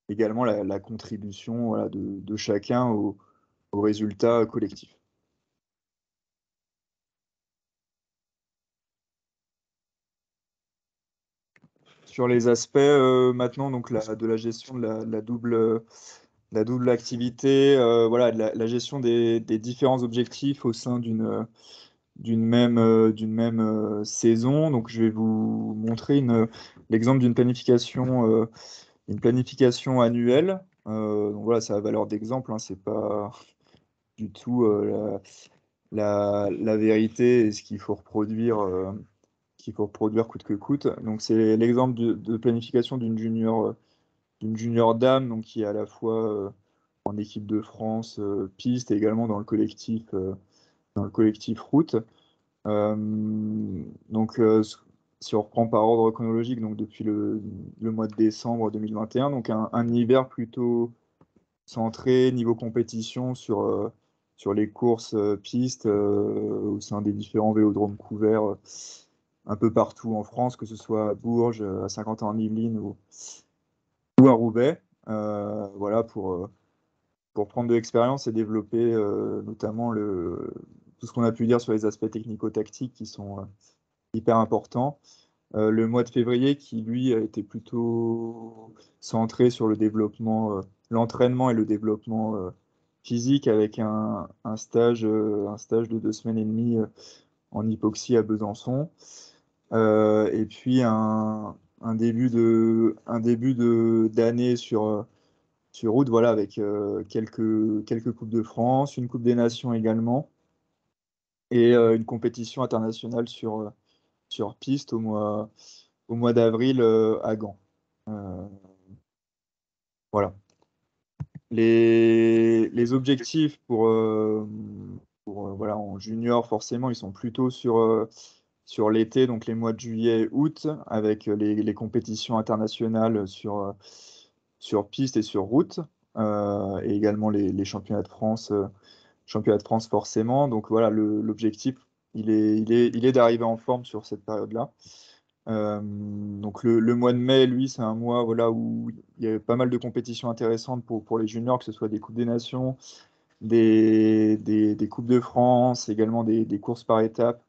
également la contribution, voilà, de chacun au résultat collectif. Sur les aspects maintenant donc de la gestion de la double activité, voilà, de la gestion des différents objectifs au sein d'une même saison. Donc je vais vous montrer l'exemple d'une planification annuelle. Donc voilà, ça a valeur d'exemple, hein, c'est pas du tout la vérité et ce qu'il faut reproduire coûte que coûte. Donc c'est l'exemple de planification d'une junior dame, donc qui est à la fois en équipe de France piste et également dans le collectif route. Donc si on reprend par ordre chronologique, donc depuis le mois de décembre 2021, donc un hiver plutôt centré niveau compétition sur les courses pistes au sein des différents vélodromes couverts un peu partout en France, que ce soit à Bourges, à Saint-Quentin-en-Yvelines ou à Roubaix. Voilà, pour prendre de l'expérience et développer notamment tout ce qu'on a pu dire sur les aspects technico-tactiques qui sont hyper importants. Le mois de février qui, lui, a été plutôt centré sur le développement, l'entraînement et le développement physique avec un stage de 2 semaines et demie en hypoxie à Besançon. Et puis un début d'année sur route, voilà, avec quelques Coupes de France, une Coupe des Nations également, et une compétition internationale sur piste au mois d'avril à Gand. Voilà. Les objectifs voilà, en junior, forcément, ils sont plutôt sur l'été, donc les mois de juillet et août, avec les compétitions internationales sur piste et sur route, et également les championnats de France. Championnat de France forcément. Donc voilà, l'objectif, il est d'arriver en forme sur cette période-là. Donc le mois de mai, lui, c'est un mois voilà, où il y a pas mal de compétitions intéressantes pour les juniors, que ce soit des Coupes des Nations, des Coupes de France, également des courses par étapes,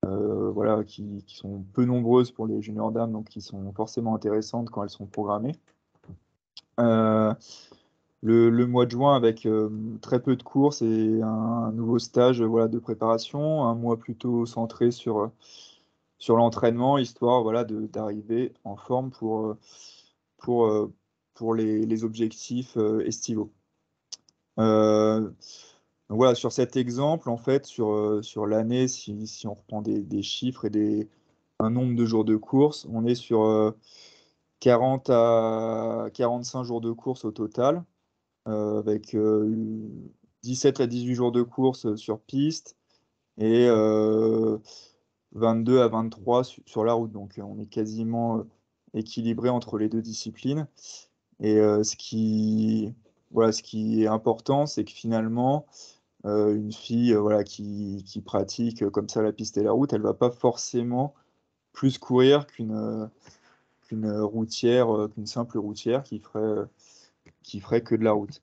voilà, qui sont peu nombreuses pour les juniors dames, donc qui sont forcément intéressantes quand elles sont programmées. Le mois de juin avec très peu de courses et un nouveau stage voilà, de préparation, un mois plutôt centré sur l'entraînement, histoire voilà, d'arriver en forme pour les objectifs estivaux. Donc voilà, sur cet exemple, en fait, sur l'année, si on reprend des chiffres et un nombre de jours de course, on est sur 40 à 45 jours de course au total, avec 17 à 18 jours de course sur piste et 22 à 23 sur la route. Donc on est quasiment équilibré entre les deux disciplines. Et ce qui est important, c'est que finalement, une fille voilà, qui pratique comme ça la piste et la route, elle va pas forcément plus courir qu'une routière, qu'une simple routière qui ferait que de la route.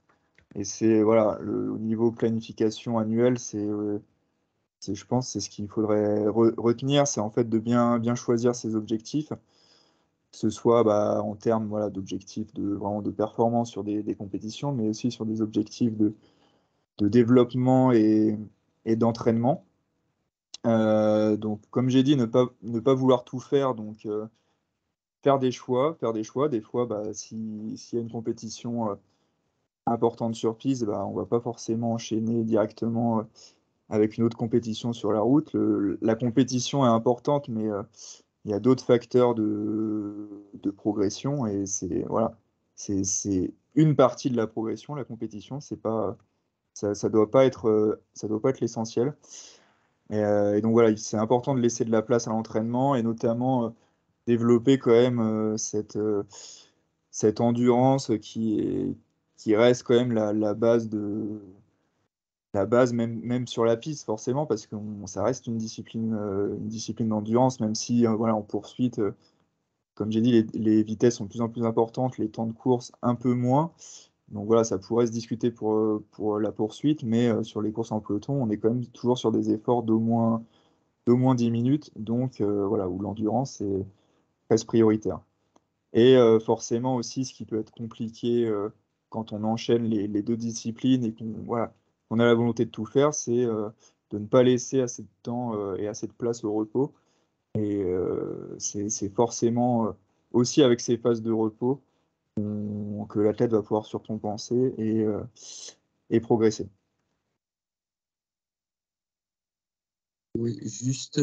Et c'est voilà, au niveau planification annuelle, je pense, c'est ce qu'il faudrait retenir, c'est en fait de bien choisir ses objectifs, que ce soit en termes voilà, d'objectifs vraiment de performance sur des compétitions, mais aussi sur des objectifs de développement et d'entraînement. Donc, comme j'ai dit, ne pas vouloir tout faire, donc faire des choix. Des fois, s'il y a une compétition importante sur piste, on ne va pas forcément enchaîner directement avec une autre compétition sur la route. La compétition est importante, mais il y a d'autres facteurs de progression et c'est voilà, c'est une partie de la progression, la compétition, c'est pas ça doit pas être l'essentiel. Et donc voilà, c'est important de laisser de la place à l'entraînement et notamment développer quand même cette endurance qui reste quand même la base même sur la piste forcément parce que ça reste une discipline d'endurance, même si voilà, en poursuite, comme j'ai dit, les vitesses sont de plus en plus importantes, les temps de course un peu moins. Donc voilà, ça pourrait se discuter pour la poursuite, mais sur les courses en peloton, on est quand même toujours sur des efforts d'au moins 10 minutes, donc voilà, où l'endurance reste prioritaire. Et forcément aussi, ce qui peut être compliqué quand on enchaîne les deux disciplines et voilà, qu'on a la volonté de tout faire, c'est de ne pas laisser assez de temps et assez de place au repos. Et c'est forcément aussi avec ces phases de repos que l'athlète va pouvoir surcompenser et progresser. Oui, juste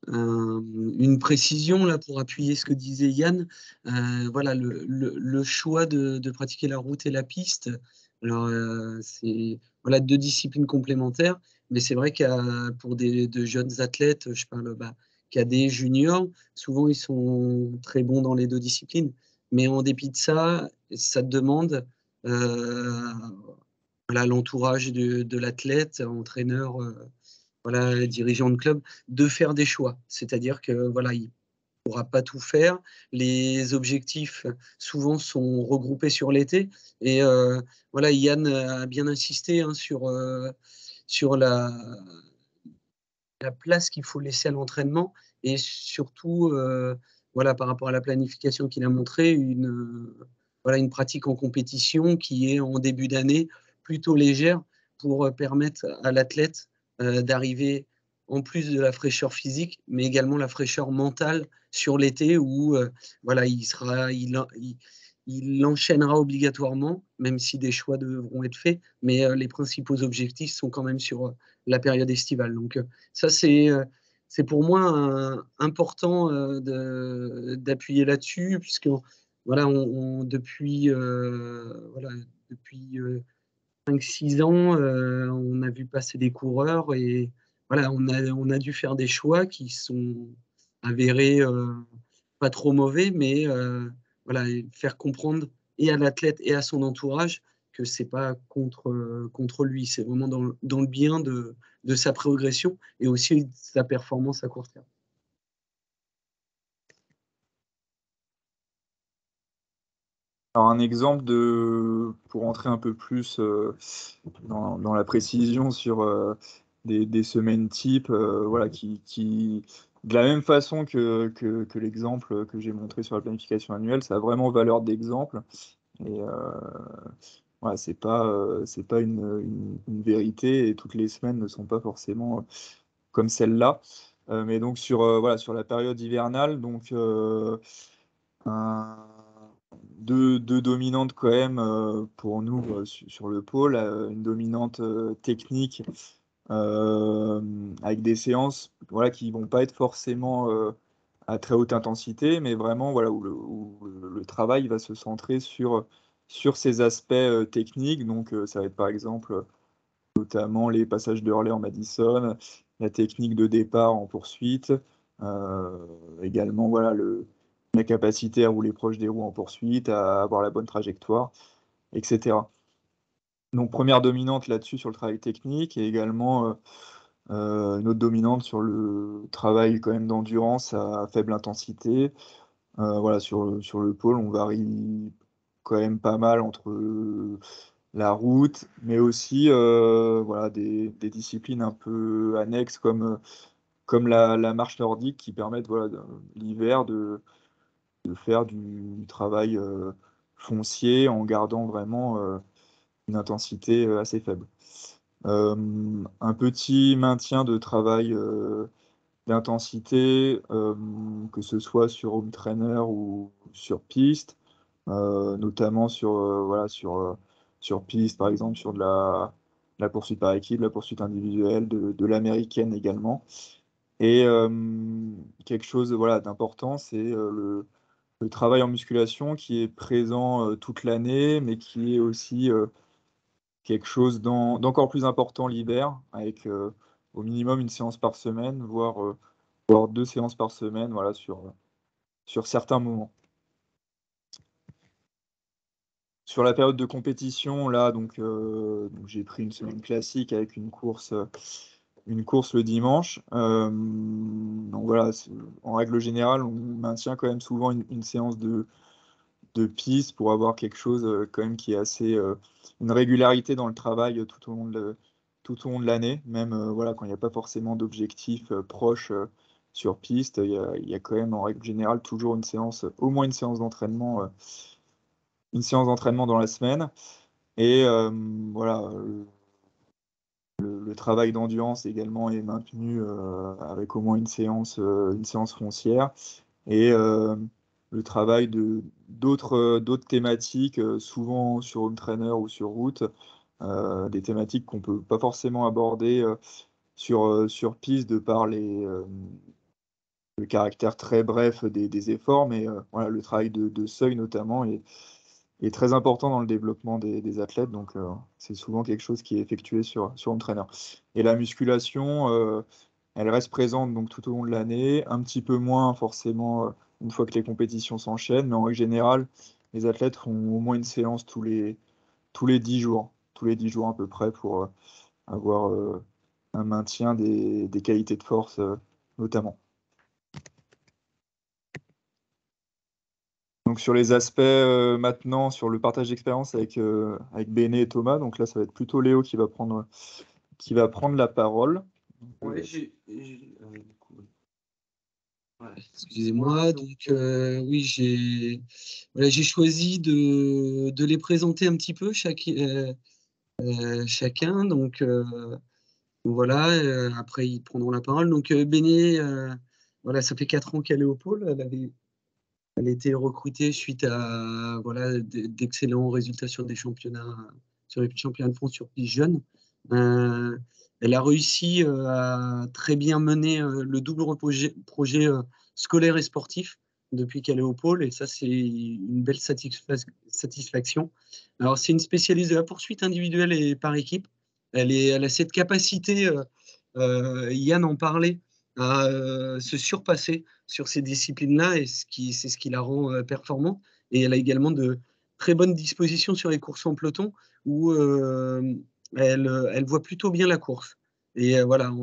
une précision là pour appuyer ce que disait Yann. Voilà, le choix de pratiquer la route et la piste. Alors, c'est voilà 2 disciplines complémentaires, mais c'est vrai pour de jeunes athlètes, je parle, cadets, juniors, souvent ils sont très bons dans les 2 disciplines. Mais en dépit de ça, ça demande, voilà, l'entourage de l'athlète, entraîneur, voilà, dirigeant de club, de faire des choix. C'est-à-dire que voilà, il pourra pas tout faire. Les objectifs souvent sont regroupés sur l'été et voilà, Yann a bien insisté hein, sur la place qu'il faut laisser à l'entraînement et surtout voilà, par rapport à la planification qu'il a montré, voilà, une pratique en compétition qui est en début d'année plutôt légère pour permettre à l'athlète d'arriver en plus de la fraîcheur physique, mais également la fraîcheur mentale sur l'été où voilà, il enchaînera obligatoirement, même si des choix devront être faits, mais les principaux objectifs sont quand même sur la période estivale. Donc ça, c'est pour moi important d'appuyer là-dessus, puisque voilà, voilà, depuis 5-6 ans, on a vu passer des coureurs et voilà, on a dû faire des choix qui sont avérés pas trop mauvais, mais voilà, et faire comprendre et à l'athlète et à son entourage que c'est pas contre lui, c'est vraiment dans le bien de sa progression et aussi de sa performance à court terme. Alors un exemple pour entrer un peu plus dans la précision sur des semaines type, voilà, de la même façon que l'exemple que j'ai montré sur la planification annuelle, ça a vraiment valeur d'exemple. Et voilà, c'est pas une vérité et toutes les semaines ne sont pas forcément comme celle-là. Mais donc voilà, sur la période hivernale, donc un- deux dominantes quand même pour nous sur le pôle, une dominante technique avec des séances voilà, qui vont pas être forcément à très haute intensité, mais vraiment voilà, où le travail va se centrer sur ces aspects techniques. Donc ça va être par exemple notamment les passages de relais en Madison, la technique de départ en poursuite, également voilà, la capacité à rouler proche des roues en poursuite, à avoir la bonne trajectoire, etc. Donc première dominante là-dessus sur le travail technique et également une autre dominante sur le travail quand même d'endurance à faible intensité. Voilà, sur le pôle, on varie quand même pas mal entre la route, mais aussi voilà, des disciplines un peu annexes comme la marche nordique qui permettent voilà, l'hiver de faire du travail foncier en gardant vraiment une intensité assez faible. Un petit maintien de travail d'intensité, que ce soit sur home trainer ou sur piste, notamment voilà, sur piste, par exemple, sur de la poursuite par équipe, de la poursuite individuelle, de l'américaine également. Et quelque chose voilà, d'important, c'est le travail en musculation qui est présent toute l'année, mais qui est aussi quelque chose d'encore plus important l'hiver, avec au minimum une séance par semaine, voire 2 séances par semaine, voilà, sur certains moments. Sur la période de compétition, là, donc j'ai pris une semaine classique avec une course le dimanche. Donc voilà, en règle générale, on maintient quand même souvent une séance de piste pour avoir quelque chose quand même qui est assez une régularité dans le travail tout au long de l'année, même voilà, quand il n'y a pas forcément d'objectifs proches sur piste, il y a quand même en règle générale toujours au moins une séance d'entraînement dans la semaine. Et voilà, le travail d'endurance également est maintenu avec au moins une séance foncière. Et le travail d'autres thématiques, souvent sur home trainer ou sur route, des thématiques qu'on ne peut pas forcément aborder sur piste de par le caractère très bref des efforts, mais voilà, le travail de seuil notamment est très important dans le développement des athlètes, donc c'est souvent quelque chose qui est effectué sur home trainer. Et la musculation, elle reste présente donc tout au long de l'année, un petit peu moins forcément une fois que les compétitions s'enchaînent, mais en règle générale, les athlètes font au moins une séance tous les 10 jours, à peu près, pour avoir un maintien des qualités de force notamment. Donc sur les aspects maintenant, sur le partage d'expérience avec Béné et Thomas, donc là ça va être plutôt Léo qui va prendre la parole. Ouais, excusez-moi, donc oui, j'ai choisi de les présenter un petit peu chacun, donc voilà, après ils prendront la parole. Donc Béné, voilà, ça fait 4 ans qu'elle est au pôle, elle a été recrutée suite à voilà, d'excellents résultats sur les championnats de France sur piste jeune. Elle a réussi à très bien mener le double projet scolaire et sportif depuis qu'elle est au pôle, et ça, c'est une belle satisfaction. Alors, c'est une spécialiste de la poursuite individuelle et par équipe. Elle a cette capacité, Yann en parlait, à se surpasser sur ces disciplines-là, et c'est ce qui la rend performante. Et elle a également de très bonnes dispositions sur les courses en peloton, où elle voit plutôt bien la course. Et voilà,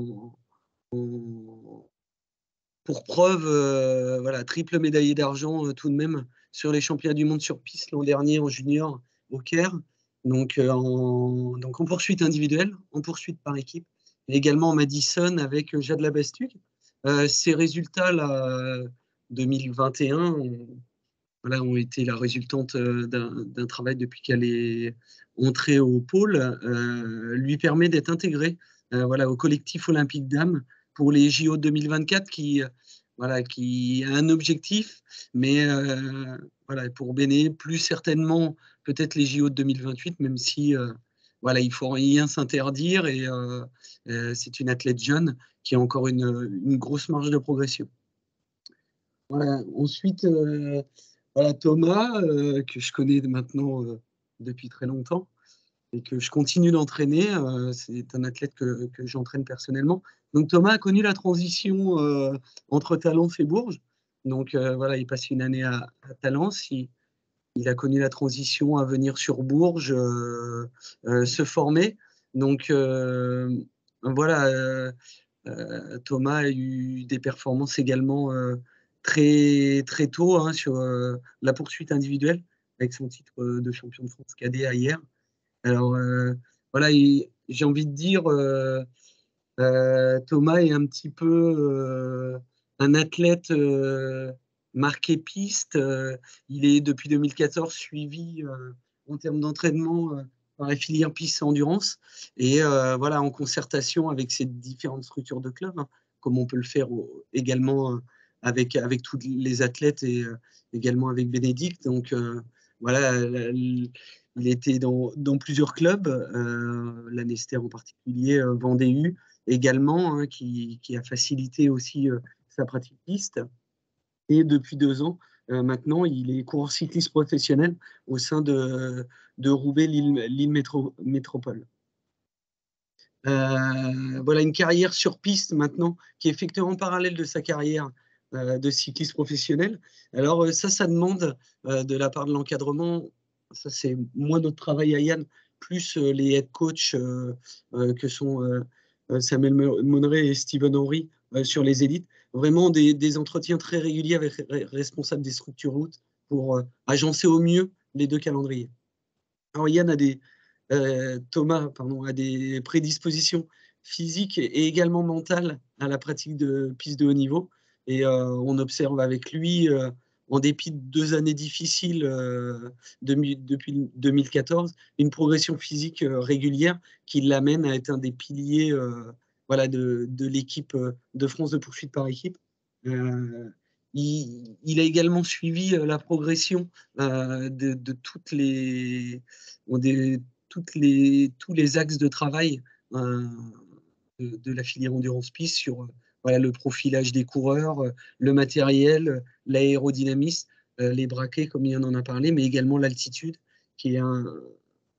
pour preuve, voilà, triple médaillée d'argent tout de même sur les championnats du monde sur piste l'an dernier en junior au Caire. Donc en poursuite individuelle, en poursuite par équipe, et également en Madison avec Jade Labastuc. Ces résultats-là, 2021, voilà, ont été la résultante d'un travail depuis qu'elle est entrée au pôle, lui permet d'être intégrée voilà, au collectif olympique dames pour les JO 2024 voilà, qui a un objectif, mais voilà, pour Béné, plus certainement peut-être les JO de 2028, même si voilà, il faut rien s'interdire, et c'est une athlète jeune qui a encore une grosse marge de progression. Voilà. Ensuite, voilà, Thomas, que je connais maintenant depuis très longtemps et que je continue d'entraîner. C'est un athlète que j'entraîne personnellement. Donc Thomas a connu la transition entre Talence et Bourges. Donc voilà, il passe une année à Talence. Il a connu la transition à venir sur Bourges, se former. Donc voilà, Thomas a eu des performances également très, très tôt hein, sur la poursuite individuelle, avec son titre de champion de France cadet à hier. Alors voilà, j'ai envie de dire, Thomas est un petit peu un athlète marqué piste. Il est depuis 2014 suivi en termes d'entraînement par la filière piste endurance, et voilà, en concertation avec ces différentes structures de clubs, hein, comme on peut le faire également avec tous les athlètes, et également avec Bénédicte. Donc voilà, il était dans plusieurs clubs, la Nester en particulier, Vendée U également, hein, qui a facilité aussi sa pratique piste. Et depuis 2 ans, maintenant, il est coureur cycliste professionnel au sein de Roubaix Lille Métropole. Voilà une carrière sur piste maintenant qui est effectuée en parallèle de sa carrière de cycliste professionnel. Alors ça demande de la part de l'encadrement, ça c'est moins notre travail à Yann, plus les head coachs que sont Samuel Monneret et Steven Henry sur les élites. Vraiment des entretiens très réguliers avec responsables des structures routes pour agencer au mieux les deux calendriers. Alors Yann Thomas a des prédispositions physiques et également mentales à la pratique de pistes de haut niveau. Et on observe avec lui, en dépit de 2 années difficiles depuis 2014, une progression physique régulière qui l'amène à être un des piliers de l'équipe de France de poursuite par équipe. Il a également suivi la progression de tous les axes de travail de la filière endurance piste sur le profilage des coureurs, le matériel, l'aérodynamisme, les braquets comme Yann en a parlé, mais également l'altitude qui est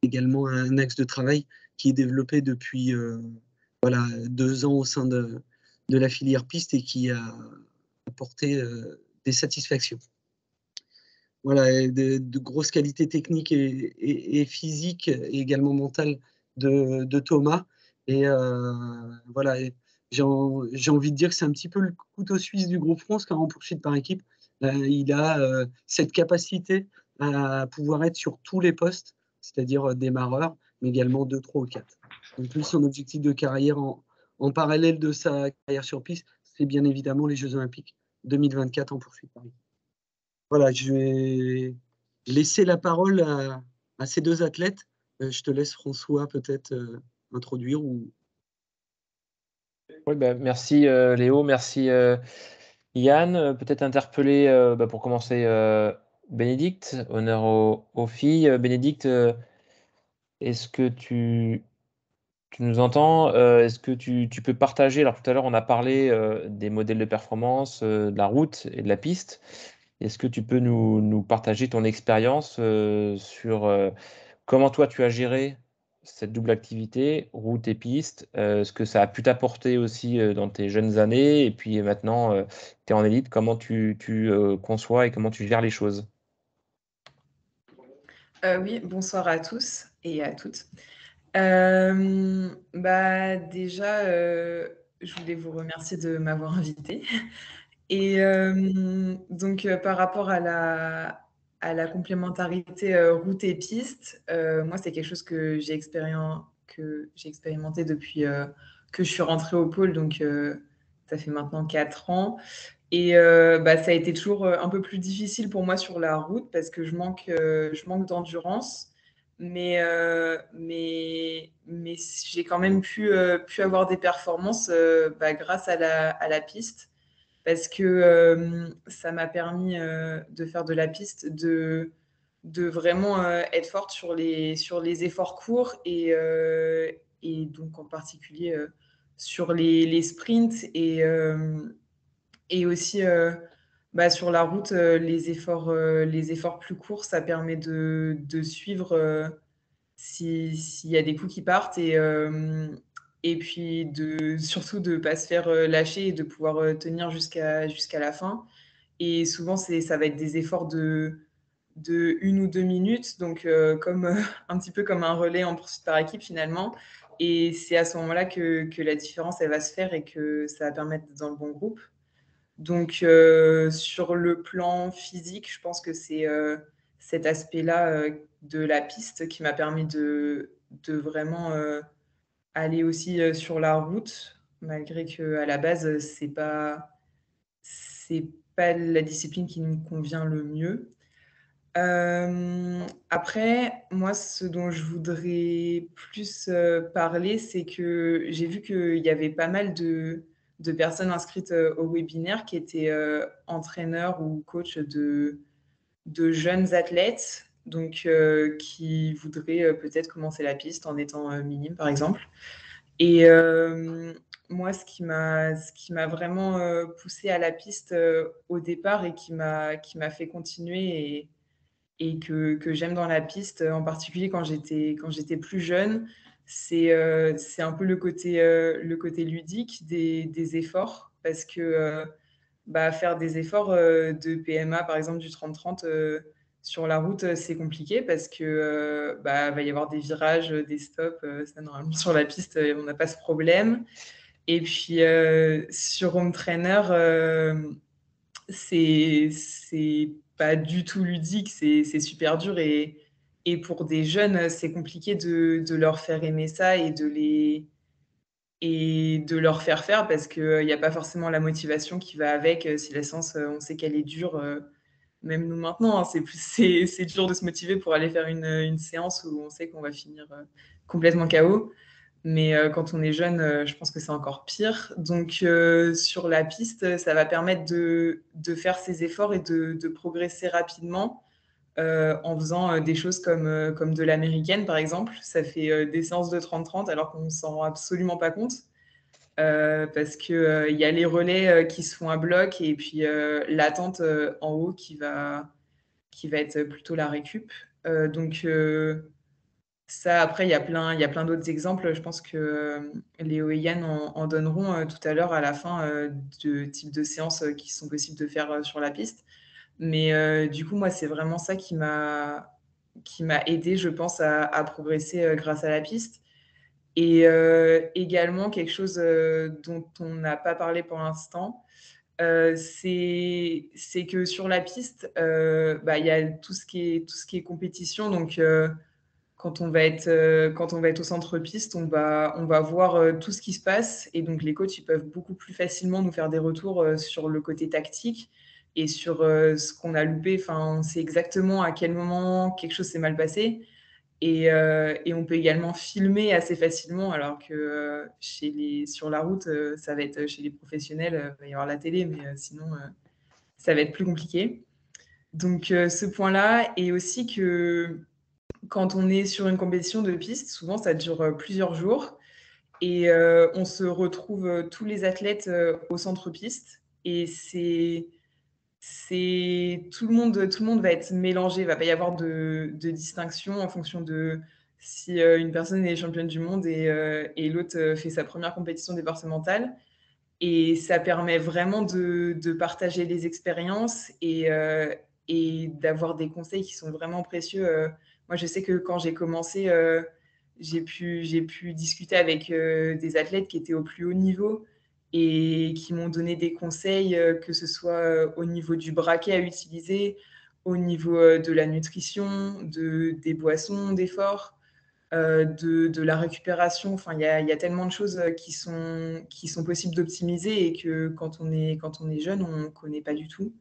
également un axe de travail qui est développé depuis 2 ans au sein de la filière piste et qui a apporté des satisfactions. Voilà, de grosses qualités techniques et physiques et également mentales de Thomas. Et voilà, j'ai envie de dire que c'est un petit peu le couteau suisse du groupe France, car en poursuite par équipe, il a cette capacité à pouvoir être sur tous les postes, c'est-à-dire démarreur, mais également 2, 3 ou 4. Donc lui, son objectif de carrière en parallèle de sa carrière sur piste, c'est bien évidemment les Jeux Olympiques 2024 en poursuite par équipe. Voilà, je vais laisser la parole à ces 2 athlètes. Je te laisse, François, peut-être introduire. Oui, merci Léo, merci Yann. Peut-être interpeller pour commencer Bénédicte, honneur aux filles. Bénédicte, est-ce que tu nous entends? Est-ce que tu peux partager? Alors tout à l'heure, on a parlé des modèles de performance, de la route et de la piste. Est-ce que tu peux nous partager ton expérience sur comment toi tu as géré cette double activité, route et piste, ce que ça a pu t'apporter aussi dans tes jeunes années, et puis maintenant tu es en élite, comment tu conçois et comment tu gères les choses? Oui, bonsoir à tous et à toutes. Déjà, je voulais vous remercier de m'avoir invitée. Et donc, par rapport à la complémentarité route et piste, moi, c'est quelque chose que j'ai expérimenté depuis que je suis rentrée au pôle, donc ça fait maintenant 4 ans. Et ça a été toujours un peu plus difficile pour moi sur la route parce que je manque d'endurance. Mais j'ai quand même pu avoir des performances grâce à la piste parce que ça m'a permis de faire de la piste, de vraiment être forte sur les efforts courts et donc en particulier sur les sprints et aussi sur la route, les efforts plus courts, ça permet de suivre s'il y a des coups qui partent et puis surtout de ne pas se faire lâcher et de pouvoir tenir jusqu'à la fin. Et souvent, ça va être des efforts de 1 ou 2 minutes, donc un petit peu comme un relais en poursuite par équipe finalement. Et c'est à ce moment-là que la différence, elle va se faire et que ça va permettre d'être dans le bon groupe. Donc, sur le plan physique, je pense que c'est cet aspect-là de la piste qui m'a permis de vraiment aller aussi sur la route, malgré qu'à la base, c'est pas la discipline qui me convient le mieux. Après, moi, ce dont je voudrais plus parler, c'est que j'ai vu qu'il y avait pas mal de personnes inscrites au webinaire qui étaient entraîneurs ou coachs de jeunes athlètes, donc qui voudraient peut-être commencer la piste en étant minime, par exemple. Et moi, ce qui m'a vraiment poussée à la piste au départ et qui m'a fait continuer et que j'aime dans la piste, en particulier quand j'étais plus jeune, c'est un peu le côté ludique des efforts. Parce que faire des efforts de PMA, par exemple du 30-30 sur la route, c'est compliqué parce que va y avoir des virages, des stops. Ça, normalement, sur la piste, on n'a pas ce problème. Et puis, sur Home Trainer, c'est pas du tout ludique, c'est super dur. Et pour des jeunes, c'est compliqué de leur faire aimer ça et de leur faire faire parce qu'il n'y a pas forcément la motivation qui va avec. Si la séance, on sait qu'elle est dure, même nous maintenant, hein, c'est dur de se motiver pour aller faire une séance où on sait qu'on va finir complètement KO. Mais quand on est jeune, je pense que c'est encore pire. Donc, sur la piste, ça va permettre de faire ses efforts et de progresser rapidement en faisant des choses comme de l'américaine, par exemple. Ça fait des séances de 30-30 alors qu'on ne s'en rend absolument pas compte. Parce qu'il y a les relais qui se font à bloc et puis l'attente en haut qui va être plutôt la récup. Donc, ça, après, il y a plein d'autres exemples. Je pense que Léo et Yann en donneront tout à l'heure à la fin de types de séances qui sont possibles de faire sur la piste. Mais du coup, moi, c'est vraiment ça qui m'a aidé, je pense, à progresser grâce à la piste. Et également, quelque chose dont on n'a pas parlé pour l'instant, c'est que sur la piste, il y a tout ce qui est compétition. Donc, quand on va être au centre piste, on va voir tout ce qui se passe. Et donc, les coachs, ils peuvent beaucoup plus facilement nous faire des retours sur le côté tactique et sur ce qu'on a loupé. Enfin, on sait exactement à quel moment quelque chose s'est mal passé. Et on peut également filmer assez facilement, alors que sur la route, ça va être chez les professionnels, il va y avoir la télé, mais sinon, ça va être plus compliqué. Donc, ce point-là, et aussi que quand on est sur une compétition de piste, souvent, ça dure plusieurs jours. Et on se retrouve tous les athlètes au centre piste. Et tout le monde va être mélangé. Il ne va pas y avoir de distinction en fonction de si une personne est championne du monde et l'autre fait sa première compétition départementale. Et ça permet vraiment de partager les expériences et d'avoir des conseils qui sont vraiment précieux. Moi, je sais que quand j'ai commencé, j'ai pu discuter avec des athlètes qui étaient au plus haut niveau et qui m'ont donné des conseils, que ce soit au niveau du braquet à utiliser, au niveau de la nutrition, des boissons d'effort, de la récupération. Enfin, il y a tellement de choses qui sont possibles d'optimiser et que quand on est jeune, on ne connaît pas du tout.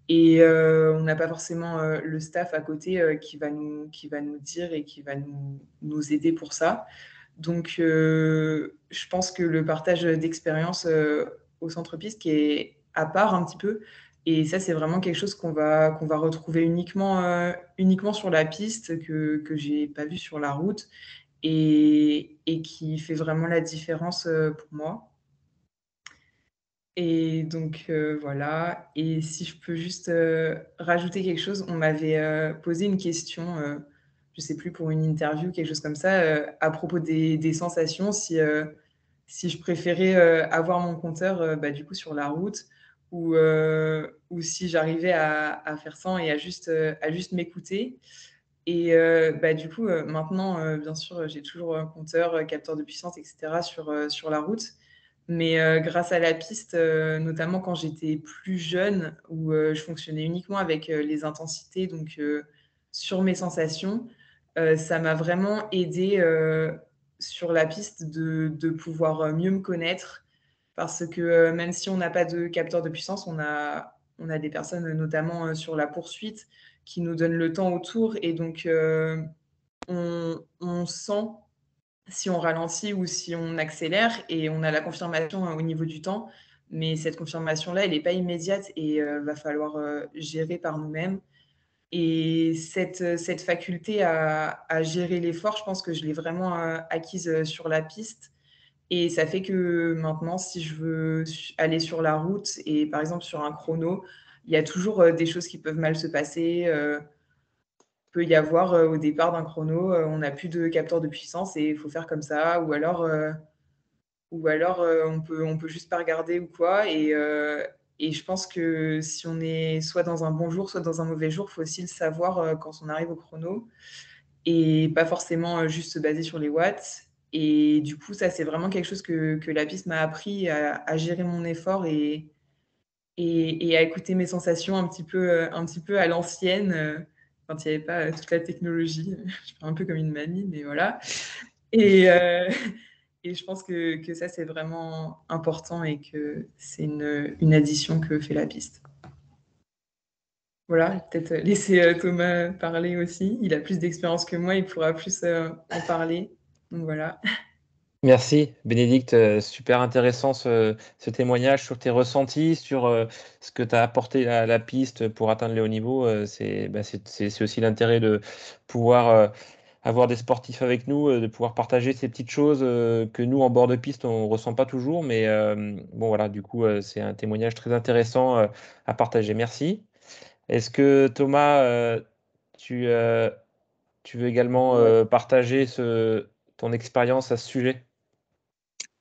Et on n'a pas forcément le staff à côté qui va nous dire et qui va nous aider pour ça. Donc, je pense que le partage d'expérience au centre-piste qui est à part un petit peu, et ça, c'est vraiment quelque chose qu'on va retrouver uniquement sur la piste, que j'ai pas vu sur la route, et qui fait vraiment la différence pour moi. Et donc, voilà. Et si je peux juste rajouter quelque chose, on m'avait posé une question, je ne sais plus, pour une interview, quelque chose comme ça, à propos des sensations, si je préférais avoir mon compteur du coup sur la route ou si j'arrivais à faire sans et à juste m'écouter. Et du coup, maintenant, bien sûr, j'ai toujours un compteur, capteur de puissance, etc. sur la route. Mais grâce à la piste, notamment quand j'étais plus jeune, où je fonctionnais uniquement avec les intensités, donc sur mes sensations, ça m'a vraiment aidé sur la piste de pouvoir mieux me connaître. Parce que même si on n'a pas de capteur de puissance, on a des personnes, notamment sur la poursuite, qui nous donnent le temps autour. Et donc, on sent si on ralentit ou si on accélère, et on a la confirmation au niveau du temps. Mais cette confirmation-là, elle n'est pas immédiate et va falloir gérer par nous-mêmes. Et cette faculté à gérer l'effort, je pense que je l'ai vraiment acquise sur la piste. Et ça fait que maintenant, si je veux aller sur la route et par exemple sur un chrono, il y a toujours des choses qui peuvent mal se passer. Peut y avoir au départ d'un chrono, on n'a plus de capteur de puissance et il faut faire comme ça. Ou alors on peut juste pas regarder ou quoi. Et je pense que si on est soit dans un bon jour, soit dans un mauvais jour, il faut aussi le savoir quand on arrive au chrono et pas forcément juste se baser sur les watts. Et du coup, ça, c'est vraiment quelque chose que la piste m'a appris à gérer mon effort et à écouter mes sensations un petit peu à l'ancienne, quand il n'y avait pas toute la technologie. Je fais un peu comme une mamie, mais voilà. Et, euh, et je pense que ça, c'est vraiment important et que c'est une addition que fait la piste. Voilà, peut-être laisser Thomas parler aussi. Il a plus d'expérience que moi, il pourra plus en parler. Donc voilà. Merci, Bénédicte. Super intéressant ce témoignage sur tes ressentis, sur ce que tu as apporté à la piste pour atteindre les hauts niveaux. C'est aussi l'intérêt de pouvoir avoir des sportifs avec nous, de pouvoir partager ces petites choses que nous, en bord de piste, on ne ressent pas toujours. Mais bon, voilà, du coup, c'est un témoignage très intéressant à partager. Merci. Est-ce que Thomas, tu, euh, tu veux également partager ton expérience à ce sujet?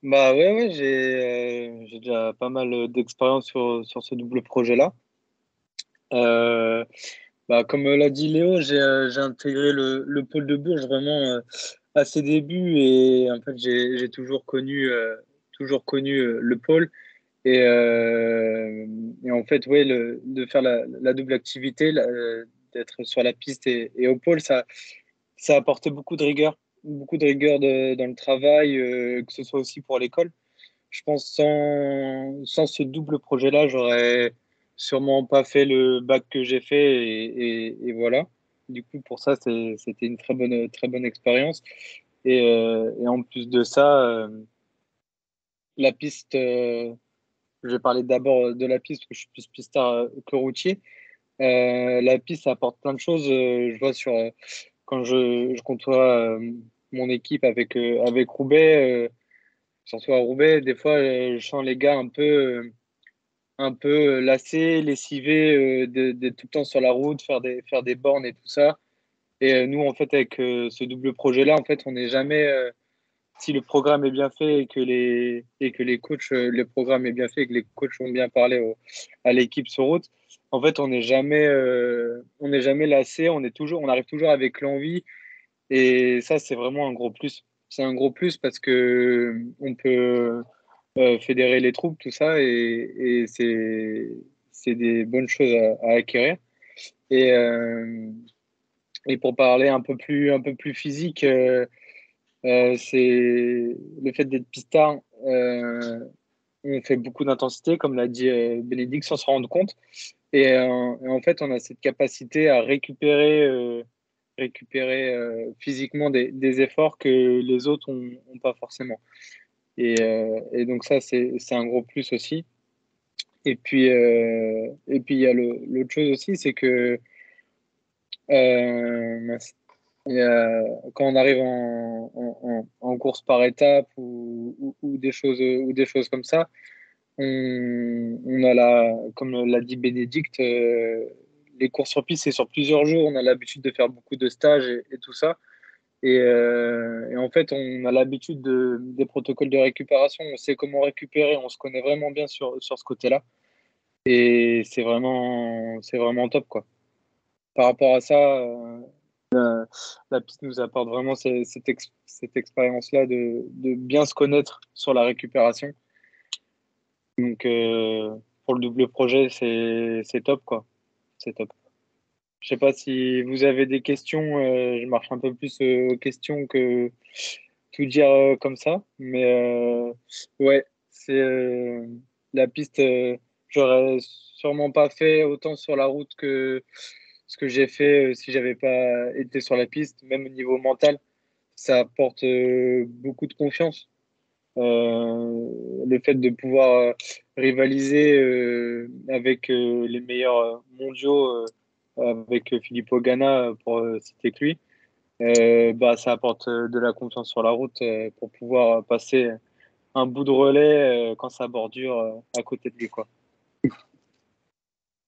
Bah ouais, j'ai déjà pas mal d'expérience sur ce double projet-là. Euh, Bah, comme l'a dit Léo, j'ai intégré le pôle de Bourges vraiment à ses débuts et en fait j'ai toujours connu le pôle et en fait ouais de faire la double activité, d'être sur la piste et au pôle, ça a apporté beaucoup de rigueur dans le travail, que ce soit aussi pour l'école. Je pense sans ce double projet-là, j'aurais sûrement pas fait le bac que j'ai fait et voilà. Du coup, pour ça, c'était une très bonne expérience. Et en plus de ça, la piste, je vais parler d'abord de la piste, parce que je suis plus pistard que routier. La piste, ça apporte plein de choses. Je vois quand je côtoie mon équipe avec Roubaix. Surtout à Roubaix, des fois, je sens les gars un peu lassés, lessivés, d'être tout le temps sur la route, faire des bornes et tout ça. Et nous, en fait, avec ce double projet-là, en fait, on n'est jamais, si le programme est bien fait et que les coachs, le programme est bien fait et que les coachs ont bien parlé à l'équipe sur route, en fait, on n'est jamais lassé, on arrive toujours avec l'envie. Et ça, c'est vraiment un gros plus. C'est un gros plus parce que on peut fédérer les troupes, tout ça, et c'est des bonnes choses à acquérir. Et, euh, et pour parler un peu plus physique, c'est le fait d'être pistard. On fait beaucoup d'intensité, comme l'a dit Bénédicte, sans se rendre compte. Et en fait, on a cette capacité à récupérer physiquement des efforts que les autres ont pas forcément. Et donc ça, c'est un gros plus aussi. Et puis il y a l'autre chose aussi, c'est que mince, quand on arrive en course par étape ou des choses comme ça, on a comme l'a dit Bénédicte, les courses sur piste, c'est sur plusieurs jours. On a l'habitude de faire beaucoup de stages et tout ça. Et en fait, on a l'habitude des protocoles de récupération. On sait comment récupérer. On se connaît vraiment bien sur ce côté-là. Et c'est vraiment top, quoi. Par rapport à ça, la piste nous apporte vraiment cette expérience-là de bien se connaître sur la récupération. Donc, pour le double projet, c'est top, quoi. C'est top. Je sais pas si vous avez des questions. Je marche un peu plus aux questions que tout dire comme ça. Mais ouais, c'est la piste. J'aurais sûrement pas fait autant sur la route que ce que j'ai fait si j'avais pas été sur la piste. Même au niveau mental, ça apporte beaucoup de confiance. Le fait de pouvoir rivaliser avec les meilleurs mondiaux, avec Filippo Ganna, pour citer que lui, bah, ça apporte de la confiance sur la route pour pouvoir passer un bout de relais quand ça bordure à côté de lui, quoi.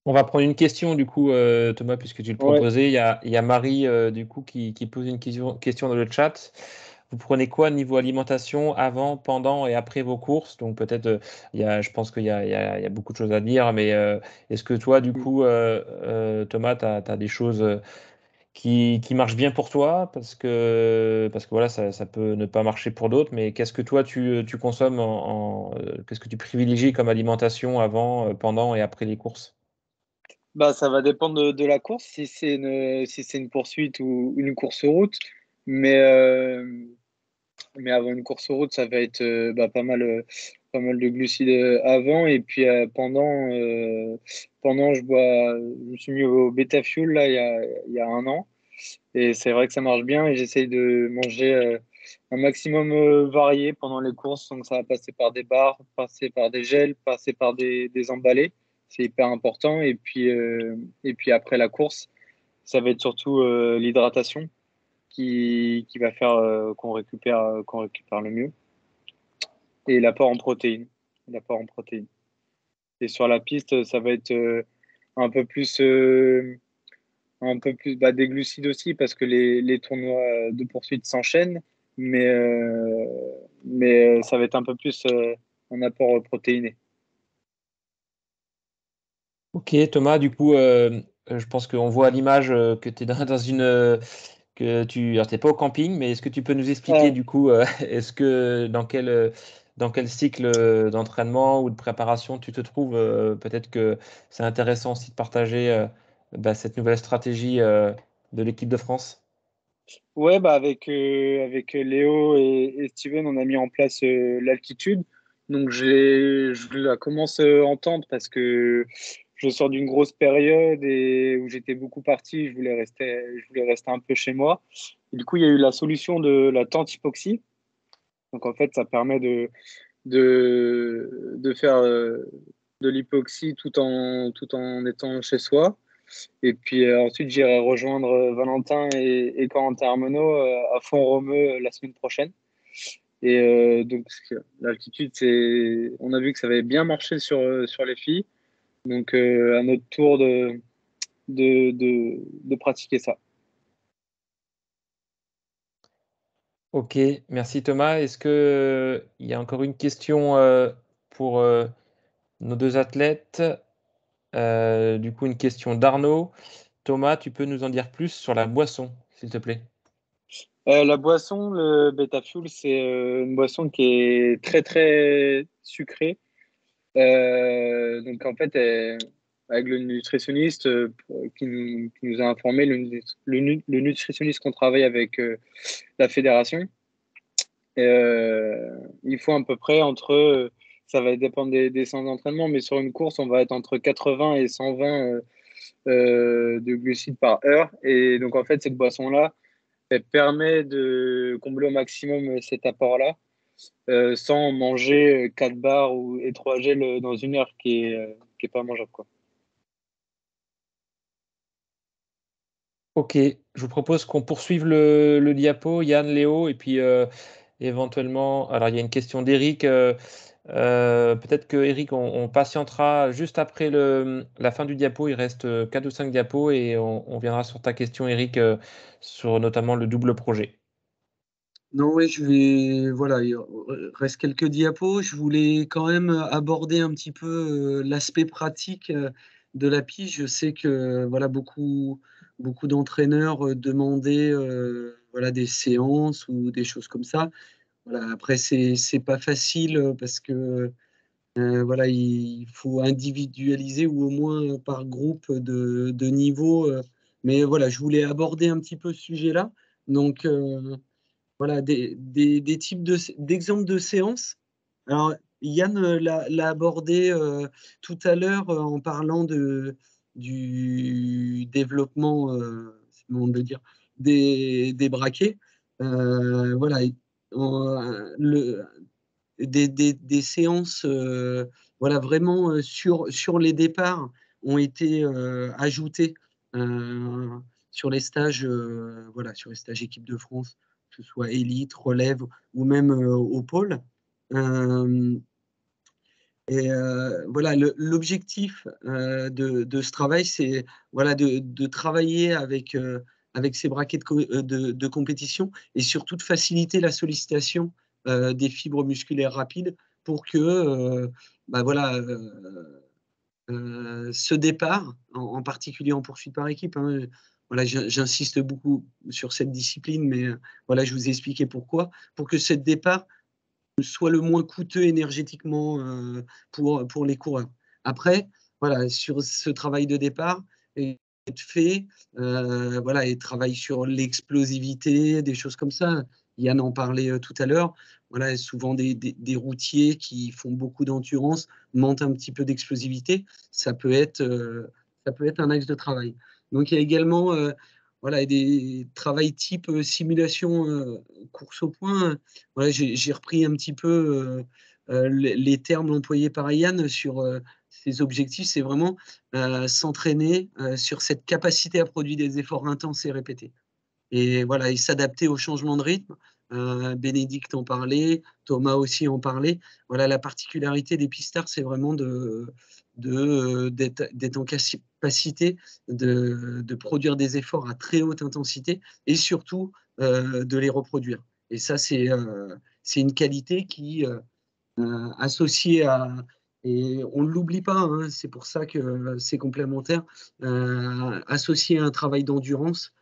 On va prendre une question du coup, Thomas, puisque tu le Ouais. proposais. Il y a Marie du coup qui pose une question dans le chat. Vous prenez quoi niveau alimentation avant, pendant et après vos courses? Donc peut-être, je pense qu'il y a beaucoup de choses à dire, mais est-ce que toi, du coup, Thomas, tu as des choses qui marchent bien pour toi? Parce que voilà, ça peut ne pas marcher pour d'autres, mais qu'est-ce que toi, tu consommes qu'est-ce que tu privilégies comme alimentation avant, pendant et après les courses? Bah, ça va dépendre de la course, si c'est une poursuite ou une course route. Mais, mais avant une course route, ça va être pas mal de glucides avant. Et puis pendant je me suis mis au Beta Fuel là, il y a un an. Et c'est vrai que ça marche bien. Et j'essaye de manger un maximum varié pendant les courses. Donc ça va passer par des bars, passer par des gels, passer par des emballés. C'est hyper important. Et puis après la course, ça va être surtout l'hydratation qui va faire qu'on récupère le mieux. Et l'apport en protéines. L'apport en protéines. Et sur la piste, ça va être un peu plus, des glucides aussi, parce que les tournois de poursuite s'enchaînent. Mais, ça va être un peu plus un apport protéiné. Ok, Thomas, du coup, je pense qu'on voit à l'image que tu es dans une. Alors, t'es pas au camping, mais est-ce que tu peux nous expliquer, Ah, du coup, est-ce que dans quel cycle d'entraînement ou de préparation tu te trouves? Peut-être que c'est intéressant aussi de partager cette nouvelle stratégie de l'équipe de France. ouais, avec Léo et Steven, on a mis en place l'altitude. Donc, je la commence à entendre parce que je sors d'une grosse période et où j'étais beaucoup parti. Je voulais rester un peu chez moi. Et du coup, il y a eu la solution de la tente hypoxie. Donc, en fait, ça permet de faire de l'hypoxie tout en étant chez soi. Et puis ensuite, j'irai rejoindre Valentin et Corentin Armenot à Font-Romeu la semaine prochaine. Et donc, l'altitude, on a vu que ça avait bien marché sur les filles. Donc, à notre tour de pratiquer ça. Ok, merci Thomas. Est-ce que il y a encore une question pour nos deux athlètes? Du coup, une question d'Arnaud. Thomas, tu peux nous en dire plus sur la boisson, s'il te plaît? La boisson, le Beta Fuel, c'est une boisson qui est très, très sucrée. Donc en fait, avec le nutritionniste qui nous a informé, le nutritionniste qu'on travaille avec la fédération, il faut à peu près ça va dépendre des séances d'entraînement, mais sur une course, on va être entre 80 et 120 de glucides par heure. Et donc en fait, cette boisson-là, elle permet de combler au maximum cet apport-là sans manger 4 barres et 3 gels dans une heure qui est pas mangeable, quoi. Ok, je vous propose qu'on poursuive le diapo, Yann, Léo, et puis éventuellement, alors il y a une question d'Eric. Peut-être que Eric, on patientera juste après la fin du diapo. Il reste 4 ou 5 diapos et on viendra sur ta question, Eric, sur notamment le double projet. Non, oui, voilà, il reste quelques diapos. Je voulais quand même aborder un petit peu l'aspect pratique de la piste. Je sais que voilà, beaucoup d'entraîneurs demandaient voilà, des séances ou des choses comme ça. Voilà, après, c'est pas facile parce que voilà, il faut individualiser ou au moins par groupe de niveau. Mais voilà, je voulais aborder un petit peu ce sujet-là. Donc, voilà, des types d'exemples de séances. Alors, Yann l'a abordé tout à l'heure en parlant du développement, c'est le moment de le dire, des braquets. Voilà, le, des séances voilà, vraiment sur les départs ont été ajoutées euh, sur les stages, voilà, sur les stages équipe de France, que ce soit élite, relève ou même au pôle. Et voilà, l'objectif de ce travail, c'est voilà, de travailler avec ces braquets de compétition et surtout de faciliter la sollicitation des fibres musculaires rapides pour que bah voilà, ce départ, en particulier en poursuite par équipe, hein, voilà, j'insiste beaucoup sur cette discipline, mais voilà, je vous ai expliqué pourquoi, pour que ce départ soit le moins coûteux énergétiquement pour les coureurs. Après, voilà, sur ce travail de départ est fait, voilà, et travaille sur l'explosivité, des choses comme ça. Yann en parlait tout à l'heure. Voilà, souvent des routiers qui font beaucoup d'endurance mentent un petit peu d'explosivité. Ça peut être un axe de travail. Donc il y a également voilà, des travails type simulation course au point. Voilà, j'ai repris un petit peu les termes employés par Yann sur ces objectifs. C'est vraiment s'entraîner sur cette capacité à produire des efforts intenses et répétés. Et voilà, et s'adapter au changement de rythme. Bénédicte en parlait, Thomas aussi en parlait. Voilà, la particularité des pistards, c'est vraiment d'être en capacité de produire des efforts à très haute intensité et surtout de les reproduire. Et ça, c'est une qualité qui, associée à, et on ne l'oublie pas, hein, c'est pour ça que c'est complémentaire, associé à un travail d'endurance,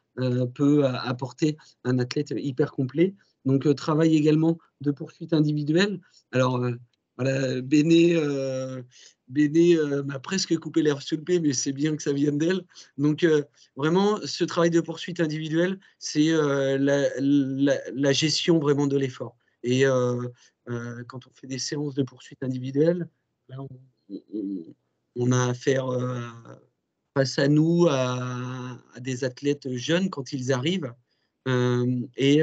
peut apporter un athlète hyper complet. Donc, travail également de poursuite individuelle. Alors, voilà, Béné m'a presque coupé l'herbe sous le pied, mais c'est bien que ça vienne d'elle. Donc, vraiment, ce travail de poursuite individuelle, c'est la gestion vraiment de l'effort. Et quand on fait des séances de poursuite individuelle, là, on a affaire face à nous à des athlètes jeunes quand ils arrivent et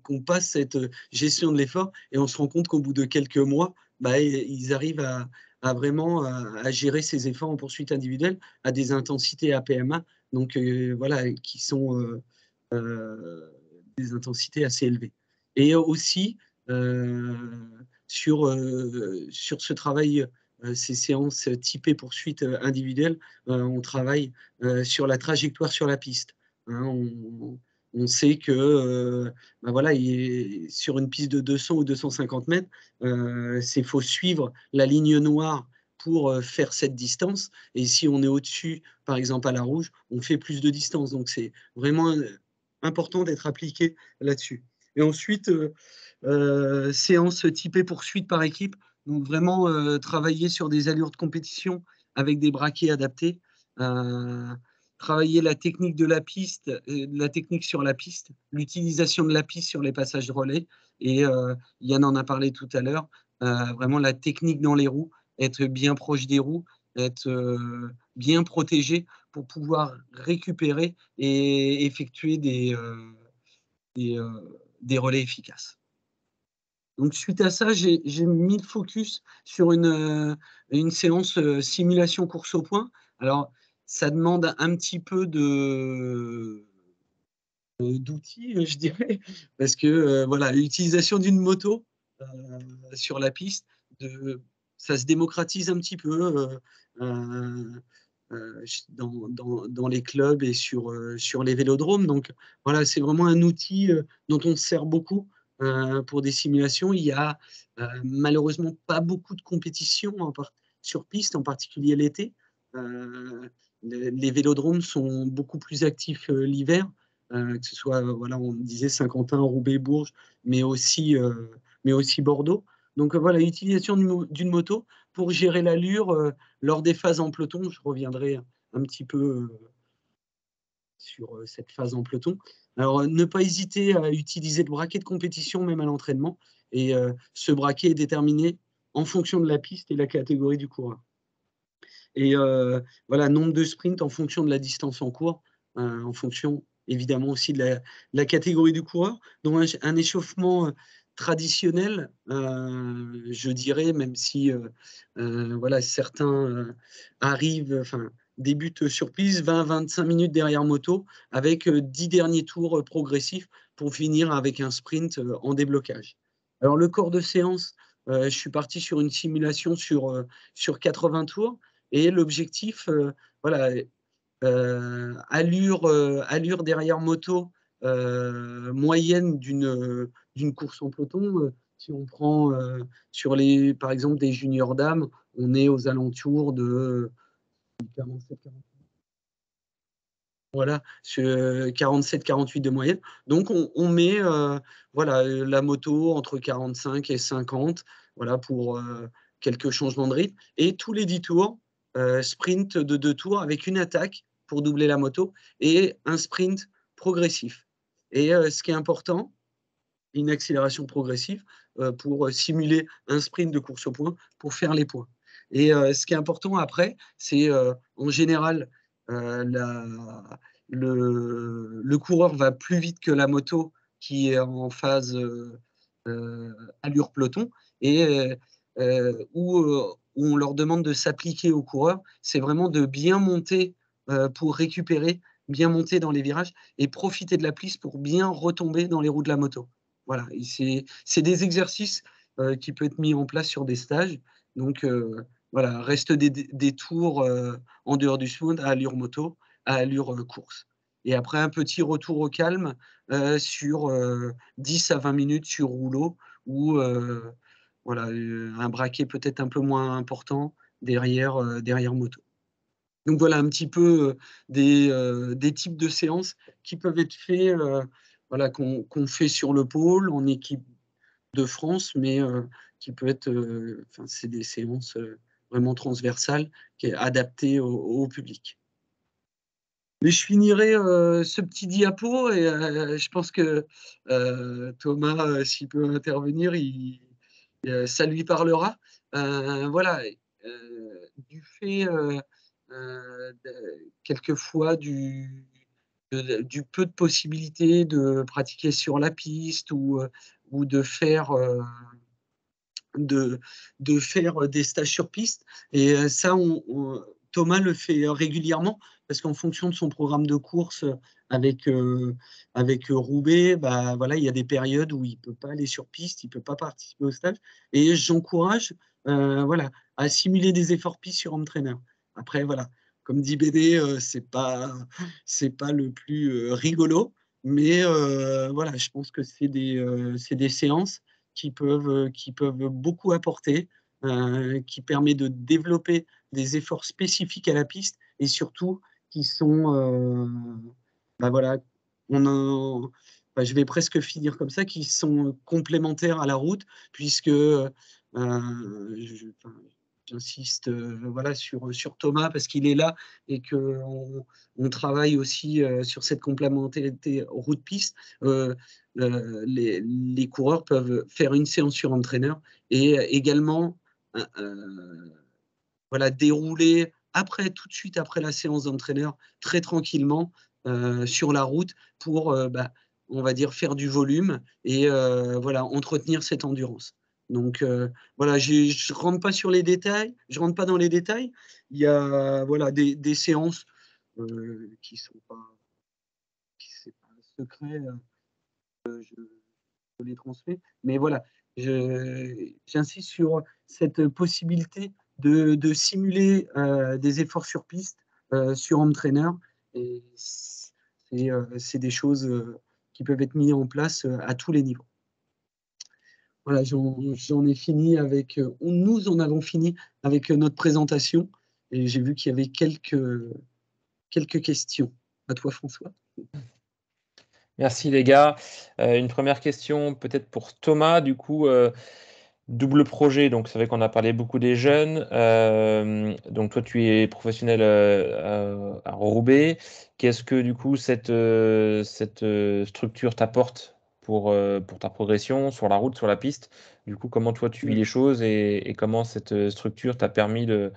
qu'on passe cette gestion de l'effort et on se rend compte qu'au bout de quelques mois, bah, ils arrivent à vraiment à gérer ces efforts en poursuite individuelle à des intensités APMA, donc voilà, qui sont des intensités assez élevées. Et aussi, sur ce travail, ces séances typées poursuite individuelle, on travaille sur la trajectoire sur la piste. Hein, on sait que ben voilà, sur une piste de 200 ou 250 mètres, il faut suivre la ligne noire pour faire cette distance. Et si on est au-dessus, par exemple à la rouge, on fait plus de distance. Donc c'est vraiment important d'être appliqué là-dessus. Et ensuite, séance typée poursuite par équipe. Donc vraiment travailler sur des allures de compétition avec des braquets adaptés. Travailler la technique de la piste, la technique sur la piste, l'utilisation de la piste sur les passages de relais. Et Yann en a parlé tout à l'heure, vraiment la technique dans les roues, être bien proche des roues, être bien protégé pour pouvoir récupérer et effectuer des relais efficaces. Donc, suite à ça, j'ai mis le focus sur une séance simulation course au point. Alors, ça demande un petit peu d'outils, je dirais, parce que voilà, l'utilisation d'une moto sur la piste, ça se démocratise un petit peu dans les clubs et sur les vélodromes. Donc, voilà, c'est vraiment un outil dont on se sert beaucoup pour des simulations. Il y a malheureusement pas beaucoup de compétitions sur piste, en particulier l'été. Les vélodromes sont beaucoup plus actifs l'hiver, que ce soit, voilà, on disait Saint-Quentin, Roubaix, Bourges, mais aussi Bordeaux. Donc voilà, l'utilisation d'une moto pour gérer l'allure lors des phases en peloton. Je reviendrai un petit peu sur cette phase en peloton. Alors, ne pas hésiter à utiliser le braquet de compétition, même à l'entraînement. Et ce braquet est déterminé en fonction de la piste et la catégorie du coureur. Et voilà, nombre de sprints en fonction de la distance en cours, en fonction évidemment aussi de la catégorie du coureur. Donc un échauffement traditionnel, je dirais, même si voilà, certains arrivent, enfin, débutent sur piste, 20-25 minutes derrière moto, avec 10 derniers tours progressifs pour finir avec un sprint en déblocage. Alors, le corps de séance, je suis parti sur une simulation sur 80 tours. Et l'objectif, voilà, allure derrière moto moyenne d'une course en peloton. Si on prend par exemple, des juniors dames, on est aux alentours de 47, 48. Voilà, 47-48 de moyenne. Donc, on met voilà, la moto entre 45 et 50, voilà, pour quelques changements de rythme. Et tous les 10 tours, sprint de 2 tours avec une attaque pour doubler la moto et un sprint progressif. Et ce qui est important, une accélération progressive pour simuler un sprint de course au point pour faire les points. Et ce qui est important après, c'est en général le coureur va plus vite que la moto qui est en phase allure peloton et où on leur demande de s'appliquer aux coureurs, c'est vraiment de bien monter pour récupérer, bien monter dans les virages et profiter de la piste pour bien retomber dans les roues de la moto. Voilà, c'est des exercices qui peuvent être mis en place sur des stages. Donc, voilà, reste des tours en dehors du sprint à allure moto, à allure course. Et après, un petit retour au calme sur 10 à 20 minutes sur rouleau ou voilà, un braquet peut-être un peu moins important derrière moto. Donc voilà un petit peu des types de séances qui peuvent être faits, voilà, qu'on fait sur le pôle en équipe de France, mais qui peut être, c'est des séances vraiment transversales, qui est adaptées au public. Mais je finirai ce petit diapo et je pense que Thomas, s'il peut intervenir, ça lui parlera. Voilà, du fait quelquefois du peu de possibilités de pratiquer sur la piste ou de faire des stages sur piste. Et ça, Thomas le fait régulièrement parce qu'en fonction de son programme de course avec, Roubaix, bah, voilà, il y a des périodes où il ne peut pas aller sur piste, il ne peut pas participer au stage. Et j'encourage voilà, à simuler des efforts piste sur home trainer. Après, voilà, comme dit BD, c'est pas le plus rigolo, mais voilà, je pense que c'est des séances qui peuvent beaucoup apporter, qui permet de développer des efforts spécifiques à la piste et surtout qui sont, bah voilà, je vais presque finir comme ça, qui sont complémentaires à la route, puisque j'insiste voilà, sur Thomas parce qu'il est là et qu'on travaille aussi sur cette complémentarité route-piste. Les coureurs peuvent faire une séance sur entraîneur et également voilà, dérouler tout de suite après la séance d'entraîneur, très tranquillement sur la route pour, on va dire, faire du volume et voilà, entretenir cette endurance. Donc voilà, je ne rentre pas sur les détails, je rentre pas dans les détails. Il y a voilà, des séances qui ne sont pas, c'est pas secret, je les transmets. Mais voilà, j'insiste sur cette possibilité de simuler des efforts sur piste sur home trainer. Et c'est des choses qui peuvent être mises en place à tous les niveaux. Voilà, j'en ai fini avec. Nous en avons fini avec notre présentation. Et j'ai vu qu'il y avait quelques questions. À toi, François. Merci les gars. Une première question peut-être pour Thomas, du coup, double projet, donc c'est vrai qu'on a parlé beaucoup des jeunes. Donc toi tu es professionnel à Roubaix. Qu'est-ce que du coup cette structure t'apporte pour ta progression sur la route, sur la piste? Du coup, comment toi tu vis les choses et comment cette structure t'a permis de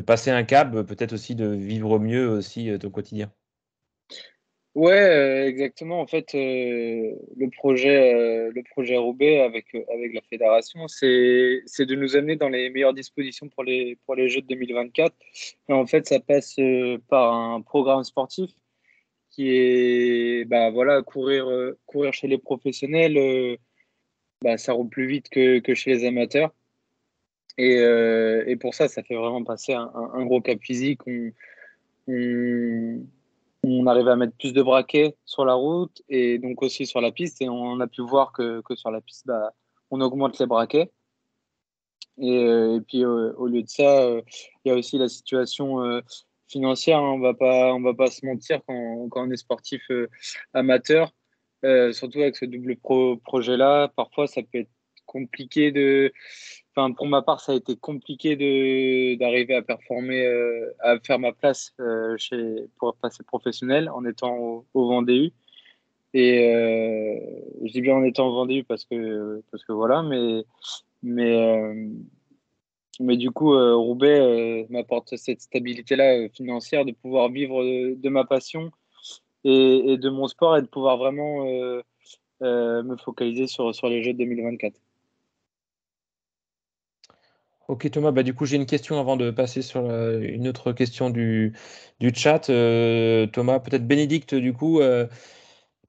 passer un cap, peut-être aussi de vivre mieux aussi ton quotidien? Ouais, exactement. En fait, le projet Roubaix avec la fédération, c'est de nous amener dans les meilleures dispositions pour les Jeux de 2024. Et en fait, ça passe par un programme sportif qui est, bah voilà, courir chez les professionnels, ça roule plus vite que chez les amateurs. Et pour ça fait vraiment passer un gros cap physique. On, on arrive à mettre plus de braquets sur la route et donc aussi sur la piste. Et on a pu voir que sur la piste, on augmente les braquets. Et puis au lieu de ça, il y a aussi la situation financière, hein. On va pas se mentir quand on est sportif amateur, surtout avec ce double projet-là. Parfois, ça peut être compliqué Enfin, pour ma part, ça a été compliqué d'arriver à performer, à faire ma place pour passer professionnel en étant au Vendée U. Et je dis bien en étant au Vendée U parce que voilà, mais mais du coup, Roubaix m'apporte cette stabilité-là financière de pouvoir vivre de ma passion et de mon sport et de pouvoir vraiment me focaliser sur les Jeux de 2024. Ok Thomas, du coup j'ai une question avant de passer sur une autre question du chat. Thomas, peut-être Bénédicte, du coup,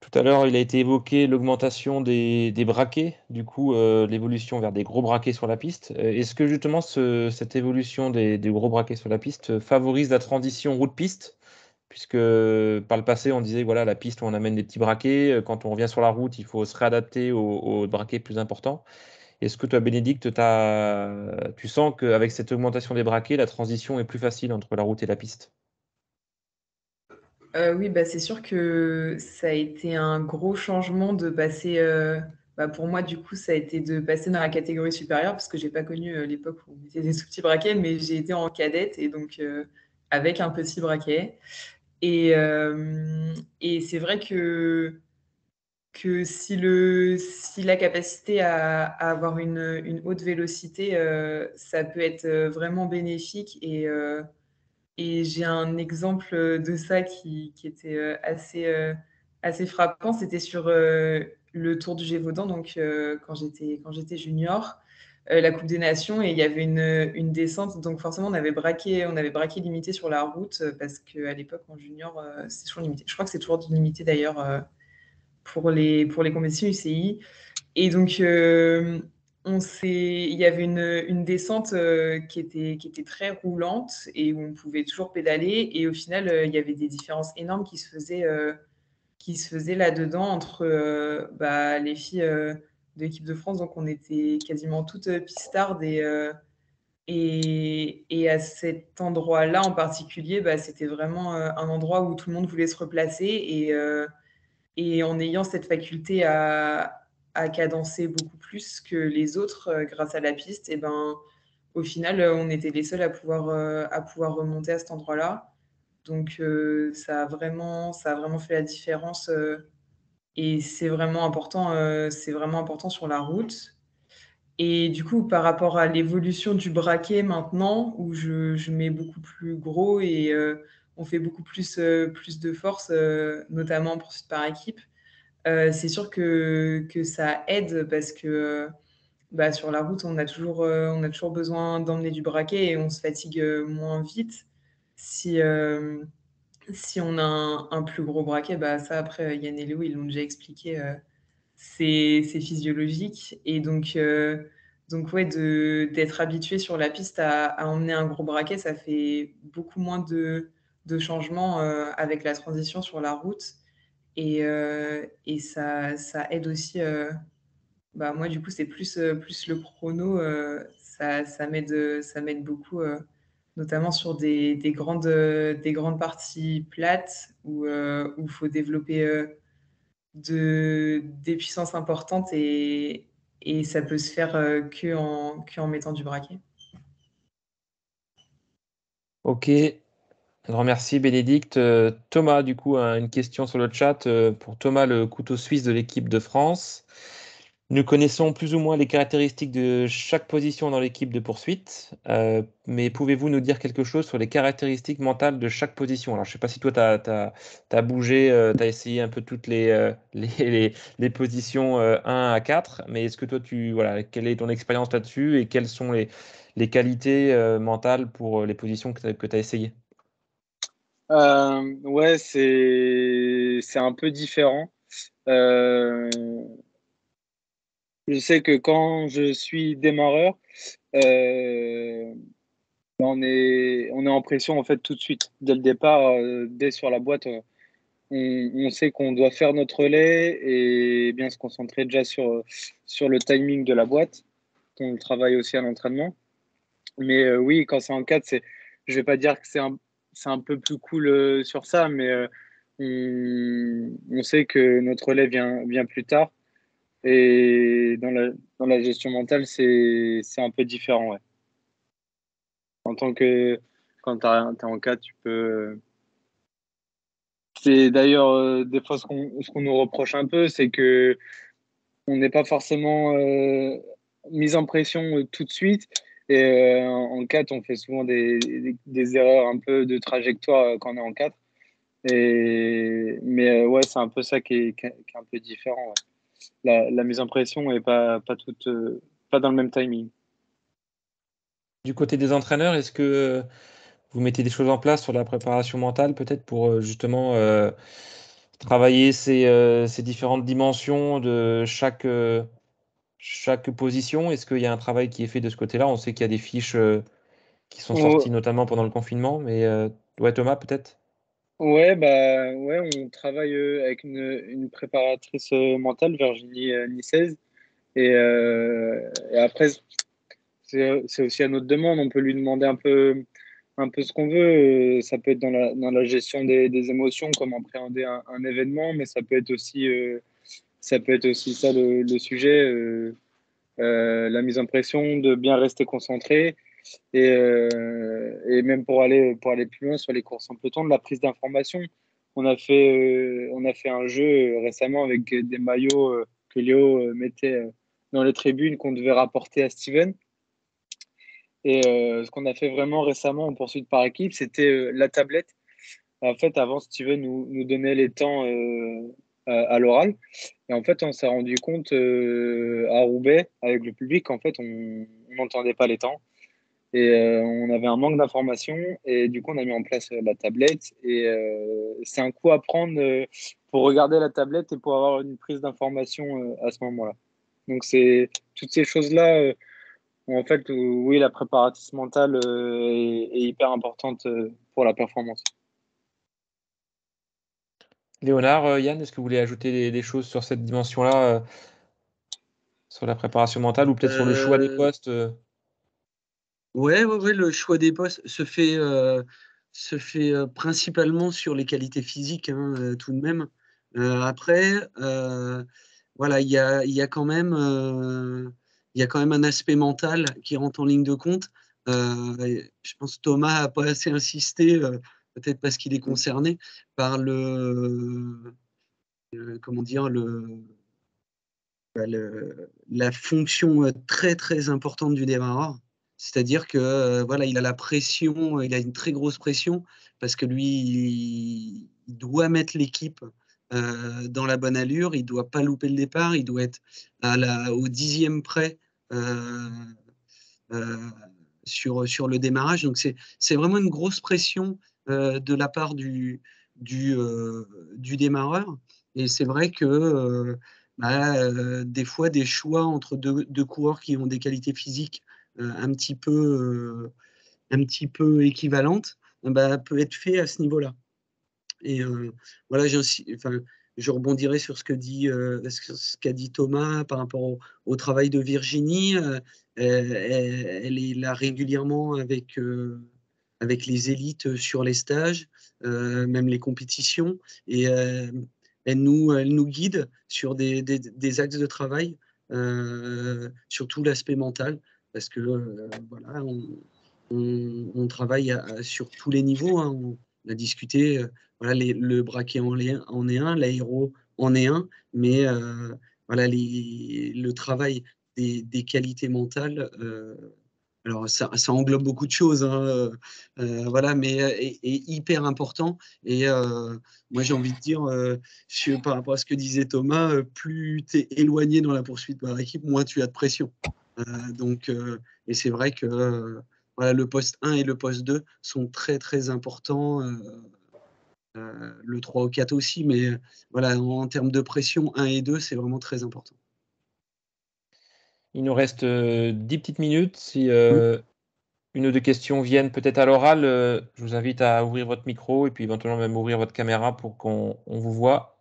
tout à l'heure il a été évoqué l'augmentation des braquets, du coup l'évolution vers des gros braquets sur la piste. Est-ce que justement cette évolution des gros braquets sur la piste favorise la transition route-piste? Puisque par le passé on disait voilà la piste où on amène des petits braquets, quand on revient sur la route il faut se réadapter aux braquets plus importants. Est-ce que toi, Bénédicte, tu sens qu'avec cette augmentation des braquets, la transition est plus facile entre la route et la piste? Oui, c'est sûr que ça a été un gros changement de passer. Pour moi, du coup, ça a été de passer dans la catégorie supérieure parce que j'ai pas connu l'époque où on mettait des tout petits braquets, mais j'ai été en cadette et donc avec un petit braquet. Et c'est vrai que si la capacité à avoir une haute vélocité, ça peut être vraiment bénéfique. Et j'ai un exemple de ça qui était assez frappant. C'était sur le Tour du Gévaudan, donc quand j'étais junior, la Coupe des Nations, et il y avait une descente. Donc forcément, on avait braqué limité sur la route parce qu'à l'époque, en junior, c'est toujours limité. Je crois que c'est toujours limité d'ailleurs pour les compétitions UCI. Et donc, il y avait une descente qui était très roulante et où on pouvait toujours pédaler. Et au final, il y avait des différences énormes qui se faisaient là-dedans entre les filles de l'équipe de France. Donc, on était quasiment toutes pistardes. Et à cet endroit-là en particulier, c'était vraiment un endroit où tout le monde voulait se replacer. Et en ayant cette faculté à cadencer beaucoup plus que les autres grâce à la piste, et au final, on était les seuls à pouvoir remonter à cet endroit-là. Donc, ça a vraiment fait la différence. Et c'est vraiment important sur la route. Et du coup, par rapport à l'évolution du braquet maintenant, où je mets beaucoup plus gros et on fait beaucoup plus de force, notamment en poursuite par équipe, c'est sûr que ça aide parce que sur la route, on a toujours besoin d'emmener du braquet et on se fatigue moins vite. Si, si on a un plus gros braquet, ça après, Yann et Léo, ils l'ont déjà expliqué, c'est physiologique. Et donc ouais, d'être habitué sur la piste à emmener un gros braquet, ça fait beaucoup moins de changements avec la transition sur la route. Et ça aide aussi. Moi, du coup, c'est plus le chrono. Ça m'aide beaucoup, notamment sur des grandes parties plates où il faut développer des puissances importantes et ça peut se faire que en mettant du braquet. Ok, un grand merci Bénédicte. Thomas, du coup, une question sur le chat. Pour Thomas, le couteau suisse de l'équipe de France. Nous connaissons plus ou moins les caractéristiques de chaque position dans l'équipe de poursuite, mais pouvez-vous nous dire quelque chose sur les caractéristiques mentales de chaque position? Alors, je ne sais pas si toi, tu as bougé, tu as essayé un peu toutes les positions 1 à 4, mais est-ce que toi, voilà, quelle est ton expérience là-dessus et quelles sont les qualités mentales pour les positions que tu as essayées? Ouais, c'est un peu différent. Euh, Je sais que quand je suis démarreur, on est en pression en fait tout de suite. Dès le départ, dès sur la boîte, on sait qu'on doit faire notre relais et bien se concentrer déjà sur le timing de la boîte. On le travaille aussi à l'entraînement. Mais oui, quand c'est en 4, je vais pas dire que c'est un peu plus cool sur ça, mais on sait que notre relais vient plus tard. Et dans la gestion mentale, c'est un peu différent, ouais. En tant que quand t'es en 4, tu peux. C'est d'ailleurs des fois ce qu'on nous reproche un peu, c'est que on n'est pas forcément mis en pression tout de suite. Et en 4, on fait souvent des erreurs un peu de trajectoire quand on est en 4. Mais ouais, c'est un peu ça qui est un peu différent. Ouais. La mise en pression n'est pas toute, pas dans le même timing. Du côté des entraîneurs, est-ce que vous mettez des choses en place sur la préparation mentale, peut-être pour justement travailler ces différentes dimensions de chaque position? Est-ce qu'il y a un travail qui est fait de ce côté-là? On sait qu'il y a des fiches qui sont sorties notamment pendant le confinement, mais ouais, Thomas, peut-être? Ouais, bah, ouais, on travaille avec une préparatrice mentale, Virginie Nicez. Et après, c'est aussi à notre demande. On peut lui demander un peu ce qu'on veut. Ça peut être dans la gestion des émotions, comme appréhender un événement, mais ça peut être aussi ça le sujet, la mise en pression, de bien rester concentré. Et même pour aller plus loin sur les courses en peloton, de la prise d'information. On a fait un jeu récemment avec des maillots que Léo mettait dans les tribunes qu'on devait rapporter à Steven. Et ce qu'on a fait vraiment récemment en poursuite par équipe, c'était la tablette. En fait, avant, Steven nous donnait les temps à l'oral. Et en fait, on s'est rendu compte à Roubaix, avec le public, en fait, on n'entendait pas les temps. Et on avait un manque d'informations. Et du coup, on a mis en place la tablette. Et c'est un coup à prendre pour regarder la tablette et pour avoir une prise d'information à ce moment-là. Donc, c'est toutes ces choses-là où, en fait, oui, la préparation mentale est hyper importante pour la performance. Léonard, Yann, est-ce que vous voulez ajouter des choses sur cette dimension-là, sur la préparation mentale ou peut-être sur le choix des postes? Ouais, le choix des postes se fait principalement sur les qualités physiques, hein, tout de même. Après, voilà, il y a quand même un aspect mental qui rentre en ligne de compte. Je pense que Thomas n'a pas assez insisté, peut-être parce qu'il est concerné par comment dire, la fonction très très importante du démarreur. C'est-à-dire que voilà, il a la pression, il a une très grosse pression parce que lui, il doit mettre l'équipe dans la bonne allure, il doit pas louper le départ, il doit être au 10e près euh, euh, sur le démarrage. Donc c'est vraiment une grosse pression de la part du, euh, du démarreur. Et c'est vrai que des fois, des choix entre deux coureurs qui ont des qualités physiques un petit peu équivalentes peut être fait à ce niveau-là. Et voilà, je rebondirai sur ce qu'a dit Thomas par rapport au travail de Virginie. Elle est là régulièrement avec les élites sur les stages, même les compétitions. Et elle nous guide sur des axes de travail, surtout l'aspect mental, parce que voilà, on travaille sur tous les niveaux. Hein. On a discuté, voilà, le braquet en est un, l'aéro en est un, mais voilà, le travail des qualités mentales, alors ça englobe beaucoup de choses, hein, voilà, mais est hyper important. Et moi, j'ai envie de dire, par rapport à ce que disait Thomas, plus tu es éloigné dans la poursuite par équipe, moins tu as de pression. Et c'est vrai que voilà, le poste 1 et le poste 2 sont très très importants, le 3 ou 4 aussi, mais voilà, en termes de pression, 1 et 2, c'est vraiment très important. Il nous reste 10 petites minutes. Si une ou deux questions viennent peut-être à l'oral, je vous invite à ouvrir votre micro et puis éventuellement même ouvrir votre caméra pour qu'on vous voit.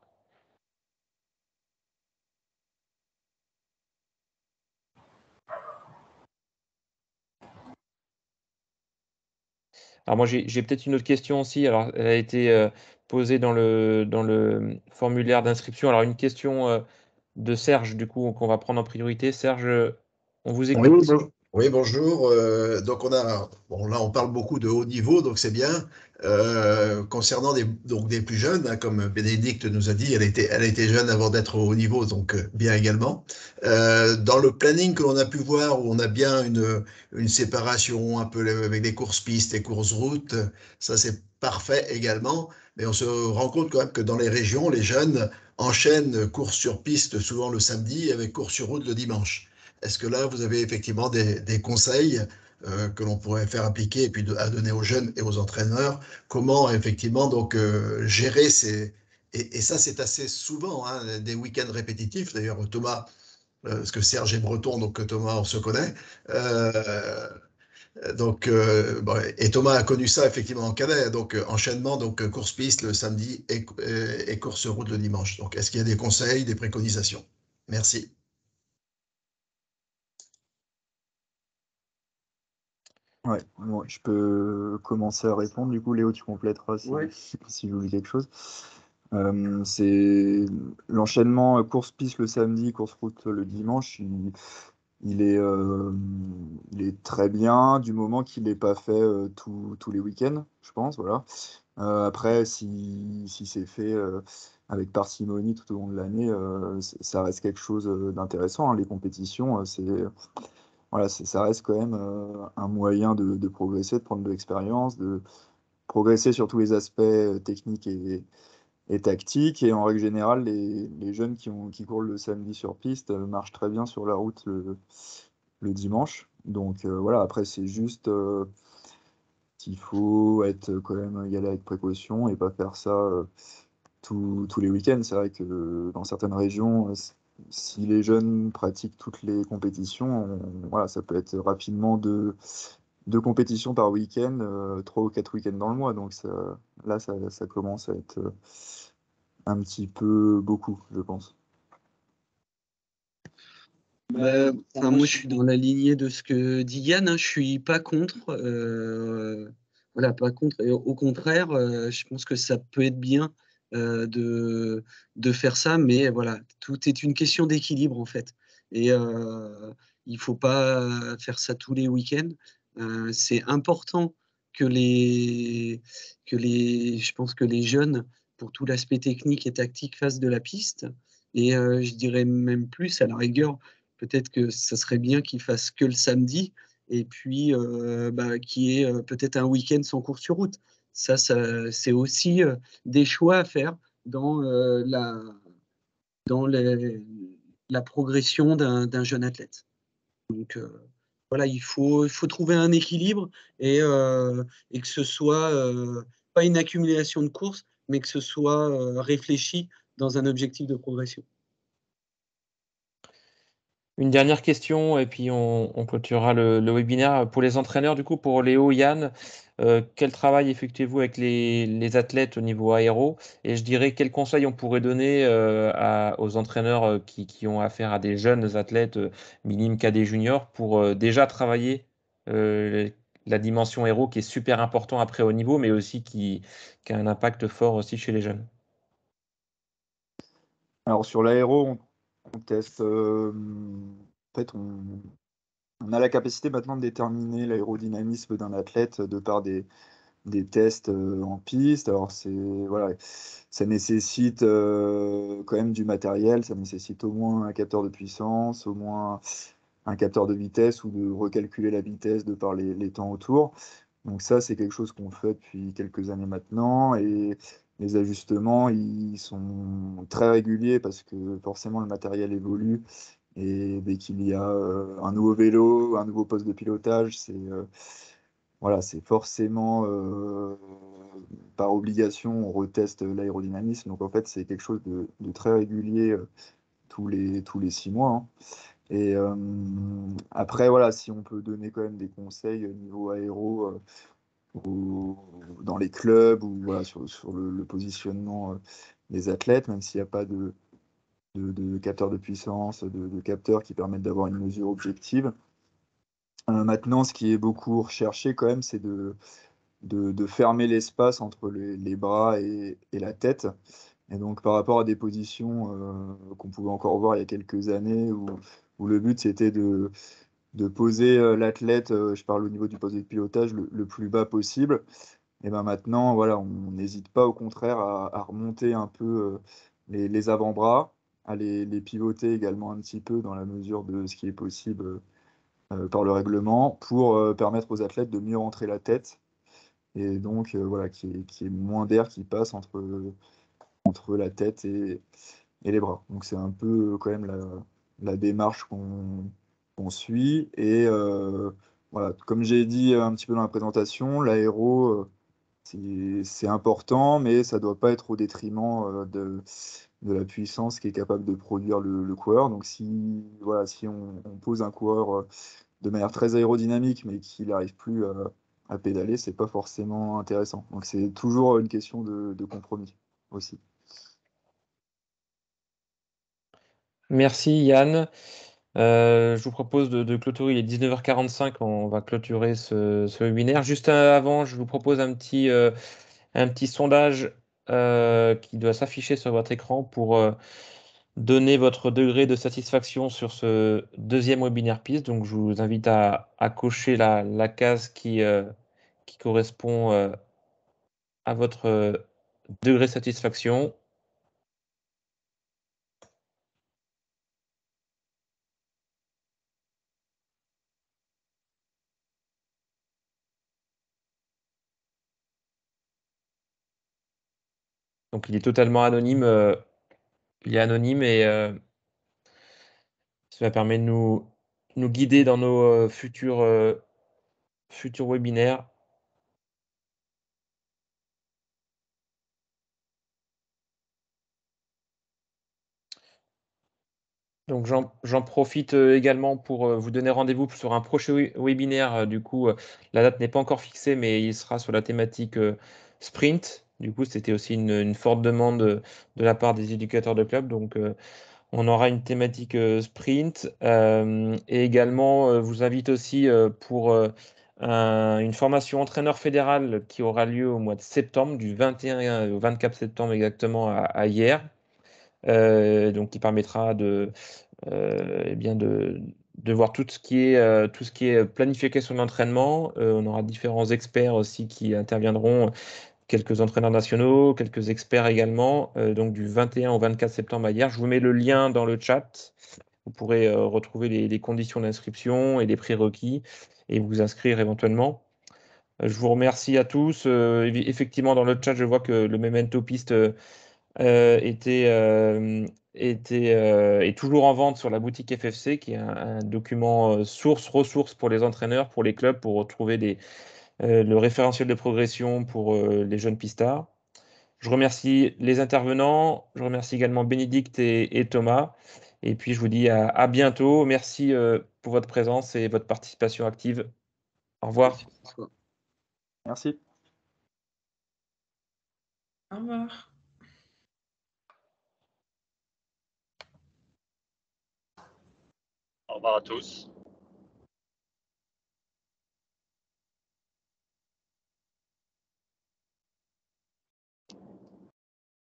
Alors moi, j'ai peut-être une autre question aussi. Alors, elle a été posée dans le formulaire d'inscription. Alors, une question de Serge, du coup, qu'on va prendre en priorité. Serge, on vous Oui, écoute. oui, bonjour. Donc bon, là on parle beaucoup de haut niveau, donc c'est bien. Concernant donc des plus jeunes, hein, comme Bénédicte nous a dit, elle était jeune avant d'être au haut niveau, donc bien également. Dans le planning que l'on a pu voir, où on a bien une séparation un peu avec les courses pistes et courses routes, ça c'est parfait également. Mais on se rend compte quand même que dans les régions, les jeunes enchaînent courses sur piste souvent le samedi avec courses sur route le dimanche. Est-ce que là, vous avez effectivement des conseils que l'on pourrait faire appliquer et puis à donner aux jeunes et aux entraîneurs? Comment effectivement donc gérer ces... Et ça, c'est assez souvent hein, des week-ends répétitifs. D'ailleurs, Thomas, parce que Serge est breton, donc Thomas, on se connaît. Bon, et Thomas a connu ça effectivement en cadet. Donc, enchaînement, donc course-piste le samedi et course-route le dimanche. Donc, est-ce qu'il y a des conseils, des préconisations? Merci. Ouais, moi, je peux commencer à répondre. Du coup, Léo, tu compléteras si, Ouais. si j'oublie quelque chose. C'est l'enchaînement course-piste le samedi, course-route le dimanche. Il est, il est très bien du moment qu'il n'est pas fait tous les week-ends, je pense. Voilà. Après, si c'est fait avec parcimonie tout au long de l'année, ça reste quelque chose d'intéressant, hein. Les compétitions, voilà, ça reste quand même un moyen de progresser, de prendre de l'expérience, de progresser sur tous les aspects techniques et tactiques. Et en règle générale, les jeunes qui courent le samedi sur piste marchent très bien sur la route le dimanche. Donc voilà, après, c'est juste qu'il faut être quand même y aller avec précaution et pas faire ça tous les week-ends. C'est vrai que dans certaines régions, si les jeunes pratiquent toutes les compétitions, voilà, ça peut être rapidement deux compétitions par week-end, 3 ou 4 week-ends dans le mois. Donc là, ça commence à être un petit peu beaucoup, je pense. Enfin, moi, je suis dans la lignée de ce que dit Yann, hein. Je suis pas contre. Voilà, pas contre. Et au contraire, je pense que ça peut être bien de faire ça, mais voilà, tout est une question d'équilibre en fait. Et il faut pas faire ça tous les week-ends. C'est important je pense que les jeunes, pour tout l'aspect technique et tactique, fassent de la piste. Et je dirais même plus, à la rigueur, peut-être que ça serait bien qu'ils fassent que le samedi et puis qu'il y ait peut-être un week-end sans course sur route. Ça c'est aussi des choix à faire dans, dans la progression d'un jeune athlète. Donc voilà, il faut trouver un équilibre et que ce soit pas une accumulation de courses, mais que ce soit réfléchi dans un objectif de progression. Une dernière question et puis on clôturera le webinaire. Pour les entraîneurs, du coup, pour Léo, Yann, quel travail effectuez-vous avec les athlètes au niveau aéro? Et je dirais, quels conseils on pourrait donner aux entraîneurs qui ont affaire à des jeunes athlètes, minimes, cadets, juniors, pour déjà travailler la dimension aéro qui est super important après au niveau, mais aussi qui a un impact fort aussi chez les jeunes. Alors sur l'aéro, on teste. En fait, on a la capacité maintenant de déterminer l'aérodynamisme d'un athlète de par des tests en piste. Alors voilà, ça nécessite quand même du matériel, ça nécessite au moins un capteur de puissance, au moins un capteur de vitesse ou de recalculer la vitesse de par les temps autour. Donc ça, c'est quelque chose qu'on fait depuis quelques années maintenant et les ajustements, ils sont très réguliers parce que forcément le matériel évolue et dès qu'il y a un nouveau vélo, un nouveau poste de pilotage, voilà, c'est forcément par obligation, on reteste l'aérodynamisme. Donc en fait, c'est quelque chose de très régulier tous les 6 mois, hein. Et après, voilà, si on peut donner quand même des conseils au niveau aéro dans les clubs ou voilà, sur le positionnement des athlètes, même s'il n'y a pas de capteurs de puissance, de capteurs qui permettent d'avoir une mesure objective. Maintenant, ce qui est beaucoup recherché quand même, c'est de fermer l'espace entre les bras et la tête. Et donc, par rapport à des positions qu'on pouvait encore voir il y a quelques années, où le but c'était de poser l'athlète, je parle au niveau du poste de pilotage, le plus bas possible. Et ben maintenant, voilà, on n'hésite pas au contraire à remonter un peu les avant-bras, à les pivoter également un petit peu dans la mesure de ce qui est possible par le règlement pour permettre aux athlètes de mieux rentrer la tête et donc voilà, qu'il y ait moins d'air qui passe entre la tête et les bras. Donc c'est un peu quand même la démarche qu'on suit. Et voilà, comme j'ai dit un petit peu dans la présentation, l'aéro, c'est important, mais ça ne doit pas être au détriment de la puissance qui est capable de produire le coureur. Donc si, voilà, si on pose un coureur de manière très aérodynamique, mais qu'il n'arrive plus à pédaler, c'est pas forcément intéressant. Donc c'est toujours une question de compromis aussi. Merci Yann. Je vous propose de clôturer. Il est 19h45, on va clôturer ce webinaire. Juste avant, je vous propose un petit sondage qui doit s'afficher sur votre écran pour donner votre degré de satisfaction sur ce deuxième webinaire piste. Donc, je vous invite à cocher la case qui correspond à votre degré de satisfaction. Donc, il est totalement anonyme. Il est anonyme et cela permet de nous guider dans nos futurs webinaires. Donc j'en profite également pour vous donner rendez-vous sur un prochain webinaire. Du coup, la date n'est pas encore fixée, mais il sera sur la thématique sprint. Du coup, c'était aussi une forte demande de la part des éducateurs de club. Donc, on aura une thématique sprint. Et également, vous invite aussi pour une formation entraîneur fédéral qui aura lieu au mois de septembre, du 21 au 24 septembre exactement à hier. Donc, qui permettra eh bien de voir tout ce qui est planification d'entraînement. On aura différents experts aussi qui interviendront, quelques entraîneurs nationaux, quelques experts également, donc du 21 au 24 septembre à hier. Je vous mets le lien dans le chat. Vous pourrez retrouver les conditions d'inscription et les prérequis et vous inscrire éventuellement. Je vous remercie à tous. Effectivement, dans le chat, je vois que le Memento Piste est toujours en vente sur la boutique FFC, qui est un document ressource pour les entraîneurs, pour les clubs, pour retrouver le référentiel de progression pour les jeunes pistards. Je remercie les intervenants, je remercie également Bénédicte et Thomas, et puis je vous dis à bientôt. Merci pour votre présence et votre participation active. Au revoir. Merci, François. Merci. Au revoir. Au revoir à tous.